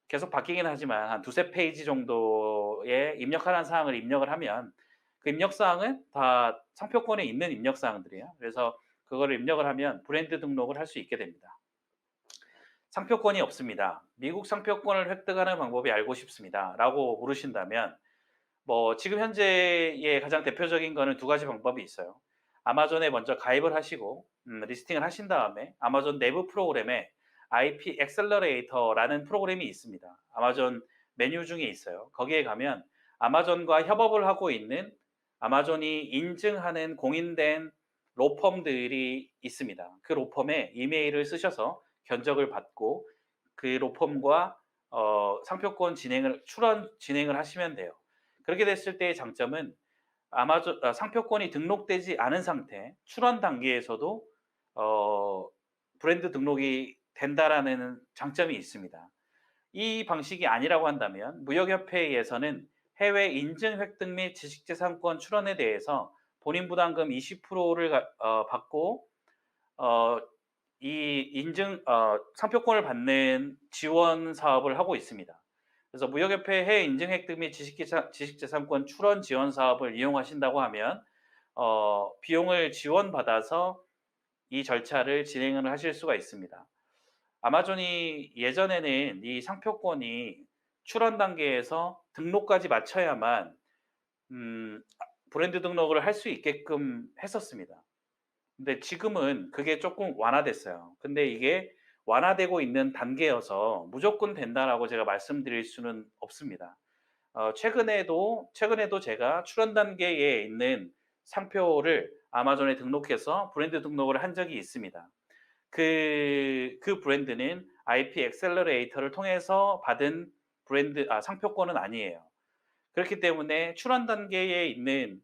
계속 바뀌긴 하지만 한 두세 페이지 정도의 입력하라는 사항을 입력을 하면 그 입력 사항은 다 상표권에 있는 입력 사항들이에요. 그래서 그거를 입력을 하면 브랜드 등록을 할 수 있게 됩니다. 상표권이 없습니다. 미국 상표권을 획득하는 방법이 알고 싶습니다. 라고 물으신다면 뭐 지금 현재의 가장 대표적인 거는 2가지 방법이 있어요. 아마존에 먼저 가입을 하시고 리스팅을 하신 다음에 아마존 내부 프로그램에 IP 엑셀러레이터라는 프로그램이 있습니다. 아마존 메뉴 중에 있어요. 거기에 가면 아마존과 협업을 하고 있는 아마존이 인증하는 공인된 로펌들이 있습니다. 그 로펌에 이메일을 쓰셔서 견적을 받고 그 로펌과 상표권 출원 진행을 하시면 돼요. 그렇게 됐을 때의 장점은 아마존 상표권이 등록되지 않은 상태, 출원 단계에서도 브랜드 등록이 된다라는 장점이 있습니다. 이 방식이 아니라고 한다면 무역협회에서는 해외 인증 획득 및 지식재산권 출원에 대해서 본인 부담금 20%를 받고 이 상표권을 받는 지원 사업을 하고 있습니다. 그래서 무역협회 해외 인증 획득 및 지식재산권 출원 지원 사업을 이용하신다고 하면 비용을 지원받아서 이 절차를 진행을 하실 수가 있습니다. 아마존이 예전에는 이 상표권이 출원 단계에서 등록까지 마쳐야만 브랜드 등록을 할 수 있게끔 했었습니다. 근데 지금은 그게 조금 완화됐어요. 근데 이게 완화되고 있는 단계여서 무조건 된다라고 제가 말씀드릴 수는 없습니다. 최근에도 제가 출원 단계에 있는 상표를 아마존에 등록해서 브랜드 등록을 한 적이 있습니다. 그 브랜드는 IP 엑셀러레이터를 통해서 받은 상표권은 아니에요. 그렇기 때문에 출원 단계에 있는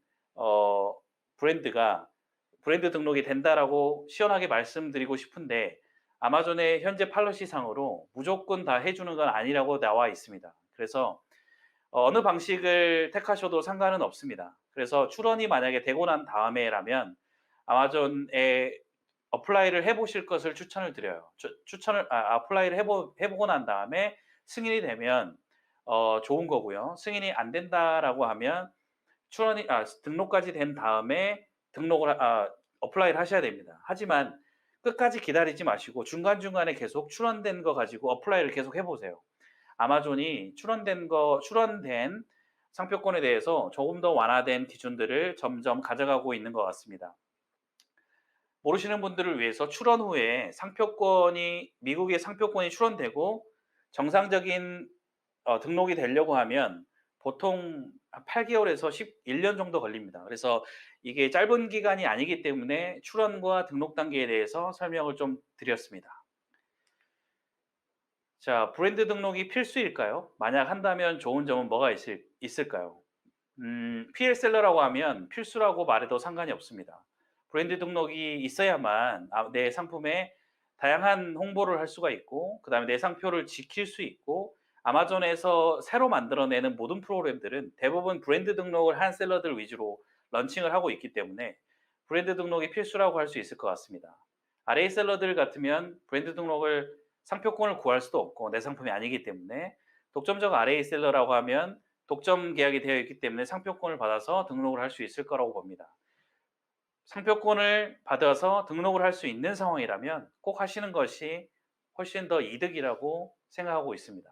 브랜드가 브랜드 등록이 된다라고 시원하게 말씀드리고 싶은데 아마존의 현재 팔러시 상으로 무조건 다 해주는 건 아니라고 나와 있습니다. 그래서 어느 방식을 택하셔도 상관은 없습니다. 그래서 출원이 만약에 되고 난 다음에라면 아마존에 어플라이를 해보실 것을 추천을 드려요. 어플라이를 해보고 난 다음에 승인이 되면 좋은 거고요. 승인이 안 된다라고 하면 등록까지 된 다음에 어플라이를 하셔야 됩니다. 하지만 끝까지 기다리지 마시고 중간중간에 계속 출원된 거 가지고 어플라이를 계속 해보세요. 아마존이 출원된 상표권에 대해서 조금 더 완화된 기준들을 점점 가져가고 있는 것 같습니다. 모르시는 분들을 위해서 출원 후에 미국의 상표권이 출원되고 정상적인 등록이 되려고 하면 보통 8개월에서 11년 정도 걸립니다. 그래서 이게 짧은 기간이 아니기 때문에 출원과 등록 단계에 대해서 설명을 좀 드렸습니다. 자, 브랜드 등록이 필수일까요? 만약 한다면 좋은 점은 뭐가 있을까요? PL셀러라고 하면 필수라고 말해도 상관이 없습니다. 브랜드 등록이 있어야만 내 상품에 다양한 홍보를 할 수가 있고, 그 다음에 내 상표를 지킬 수 있고, 아마존에서 새로 만들어내는 모든 프로그램들은 대부분 브랜드 등록을 한 셀러들 위주로 런칭을 하고 있기 때문에 브랜드 등록이 필수라고 할 수 있을 것 같습니다. RA 셀러들 같으면 브랜드 등록을 상표권을 구할 수도 없고 내 상품이 아니기 때문에 독점적 RA 셀러라고 하면 독점 계약이 되어 있기 때문에 상표권을 받아서 등록을 할 수 있을 거라고 봅니다. 상표권을 받아서 등록을 할 수 있는 상황이라면 꼭 하시는 것이 훨씬 더 이득이라고 생각하고 있습니다.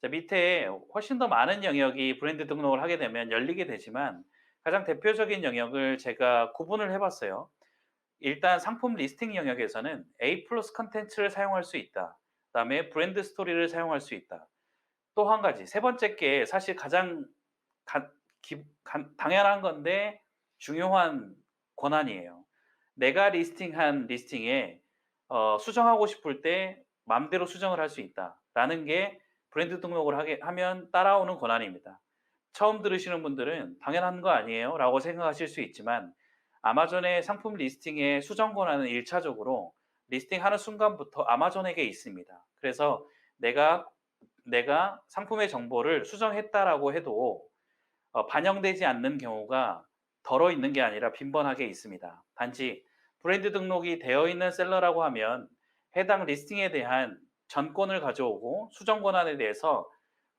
자, 밑에 훨씬 더 많은 영역이 브랜드 등록을 하게 되면 열리게 되지만 가장 대표적인 영역을 제가 구분을 해봤어요. 일단 상품 리스팅 영역에서는 A 플러스 컨텐츠를 사용할 수 있다. 그 다음에 브랜드 스토리를 사용할 수 있다. 또 한 가지, 세 번째 게 사실 가장 당연한 건데 중요한 권한이에요. 내가 리스팅한 리스팅에 수정하고 싶을 때 마음대로 수정을 할 수 있다라는 게 브랜드 등록을 하면 따라오는 권한입니다. 처음 들으시는 분들은 당연한 거 아니에요? 라고 생각하실 수 있지만 아마존의 상품 리스팅의 수정 권한은 1차적으로 리스팅하는 순간부터 아마존에게 있습니다. 그래서 내가 상품의 정보를 수정했다라고 해도 반영되지 않는 경우가 덜어 있는 게 아니라 빈번하게 있습니다. 단지 브랜드 등록이 되어 있는 셀러라고 하면 해당 리스팅에 대한 전권을 가져오고 수정 권한에 대해서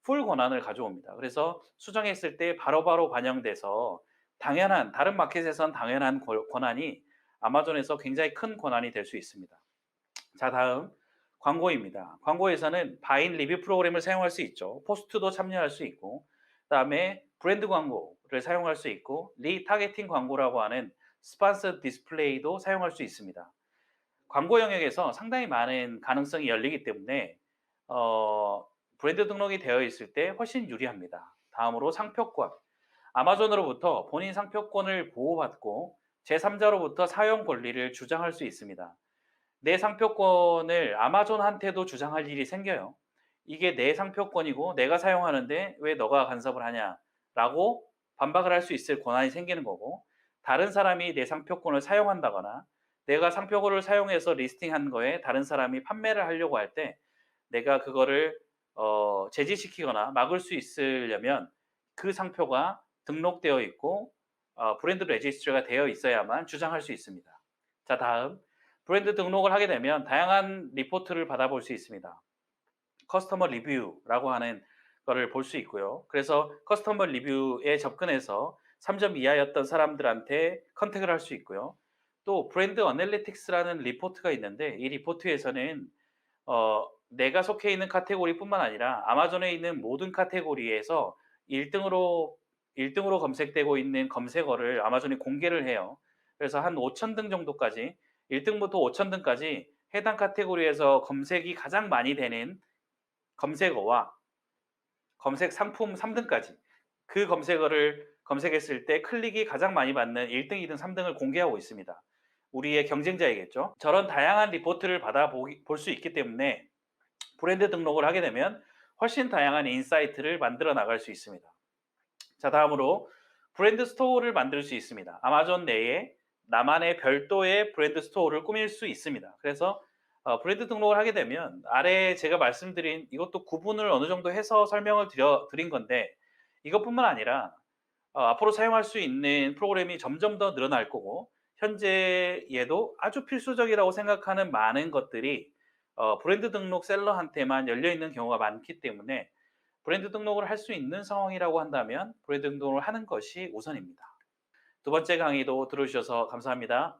풀 권한을 가져옵니다. 그래서 수정했을 때 바로바로 반영돼서 다른 마켓에선 당연한 권한이 아마존에서 굉장히 큰 권한이 될 수 있습니다. 자, 다음 광고입니다. 광고에서는 바인 리뷰 프로그램을 사용할 수 있죠. 포스트도 참여할 수 있고, 그다음에 브랜드 광고를 사용할 수 있고, 리타겟팅 광고라고 하는 스폰서 디스플레이도 사용할 수 있습니다. 광고 영역에서 상당히 많은 가능성이 열리기 때문에 브랜드 등록이 되어 있을 때 훨씬 유리합니다. 다음으로 상표권. 아마존으로부터 본인 상표권을 보호받고 제3자로부터 사용 권리를 주장할 수 있습니다. 내 상표권을 아마존한테도 주장할 일이 생겨요. 이게 내 상표권이고 내가 사용하는데 왜 너가 간섭을 하냐라고 반박을 할 수 있을 권한이 생기는 거고, 다른 사람이 내 상표권을 사용한다거나 내가 상표권을 사용해서 리스팅한 거에 다른 사람이 판매를 하려고 할 때 내가 그거를 제지시키거나 막을 수 있으려면 그 상표가 등록되어 있고 브랜드 레지스트리가 되어 있어야만 주장할 수 있습니다. 자, 다음 브랜드 등록을 하게 되면 다양한 리포트를 받아볼 수 있습니다. 커스터머 리뷰라고 하는 거를 볼 수 있고요. 그래서 커스터머 리뷰에 접근해서 3점 이하였던 사람들한테 컨택을 할 수 있고요. 또 브랜드 어널리틱스라는 리포트가 있는데 이 리포트에서는 내가 속해 있는 카테고리뿐만 아니라 아마존에 있는 모든 카테고리에서 1등으로 검색되고 있는 검색어를 아마존이 공개를 해요. 그래서 한 5,000등 정도까지 1등부터 5,000등까지 해당 카테고리에서 검색이 가장 많이 되는 검색어와 검색 상품 3등까지 그 검색어를 검색했을 때 클릭이 가장 많이 받는 1등, 2등, 3등을 공개하고 있습니다. 우리의 경쟁자이겠죠. 저런 다양한 리포트를 볼 수 있기 때문에 브랜드 등록을 하게 되면 훨씬 다양한 인사이트를 만들어 나갈 수 있습니다. 자, 다음으로 브랜드 스토어를 만들 수 있습니다. 아마존 내에 나만의 별도의 브랜드 스토어를 꾸밀 수 있습니다. 그래서 브랜드 등록을 하게 되면 아래에 제가 말씀드린 이것도 구분을 어느 정도 해서 설명을 드린 건데, 이것뿐만 아니라 앞으로 사용할 수 있는 프로그램이 점점 더 늘어날 거고, 현재에도 아주 필수적이라고 생각하는 많은 것들이 브랜드 등록 셀러한테만 열려 있는 경우가 많기 때문에, 브랜드 등록을 할 수 있는 상황이라고 한다면 브랜드 등록을 하는 것이 우선입니다. 두 번째 강의도 들어주셔서 감사합니다.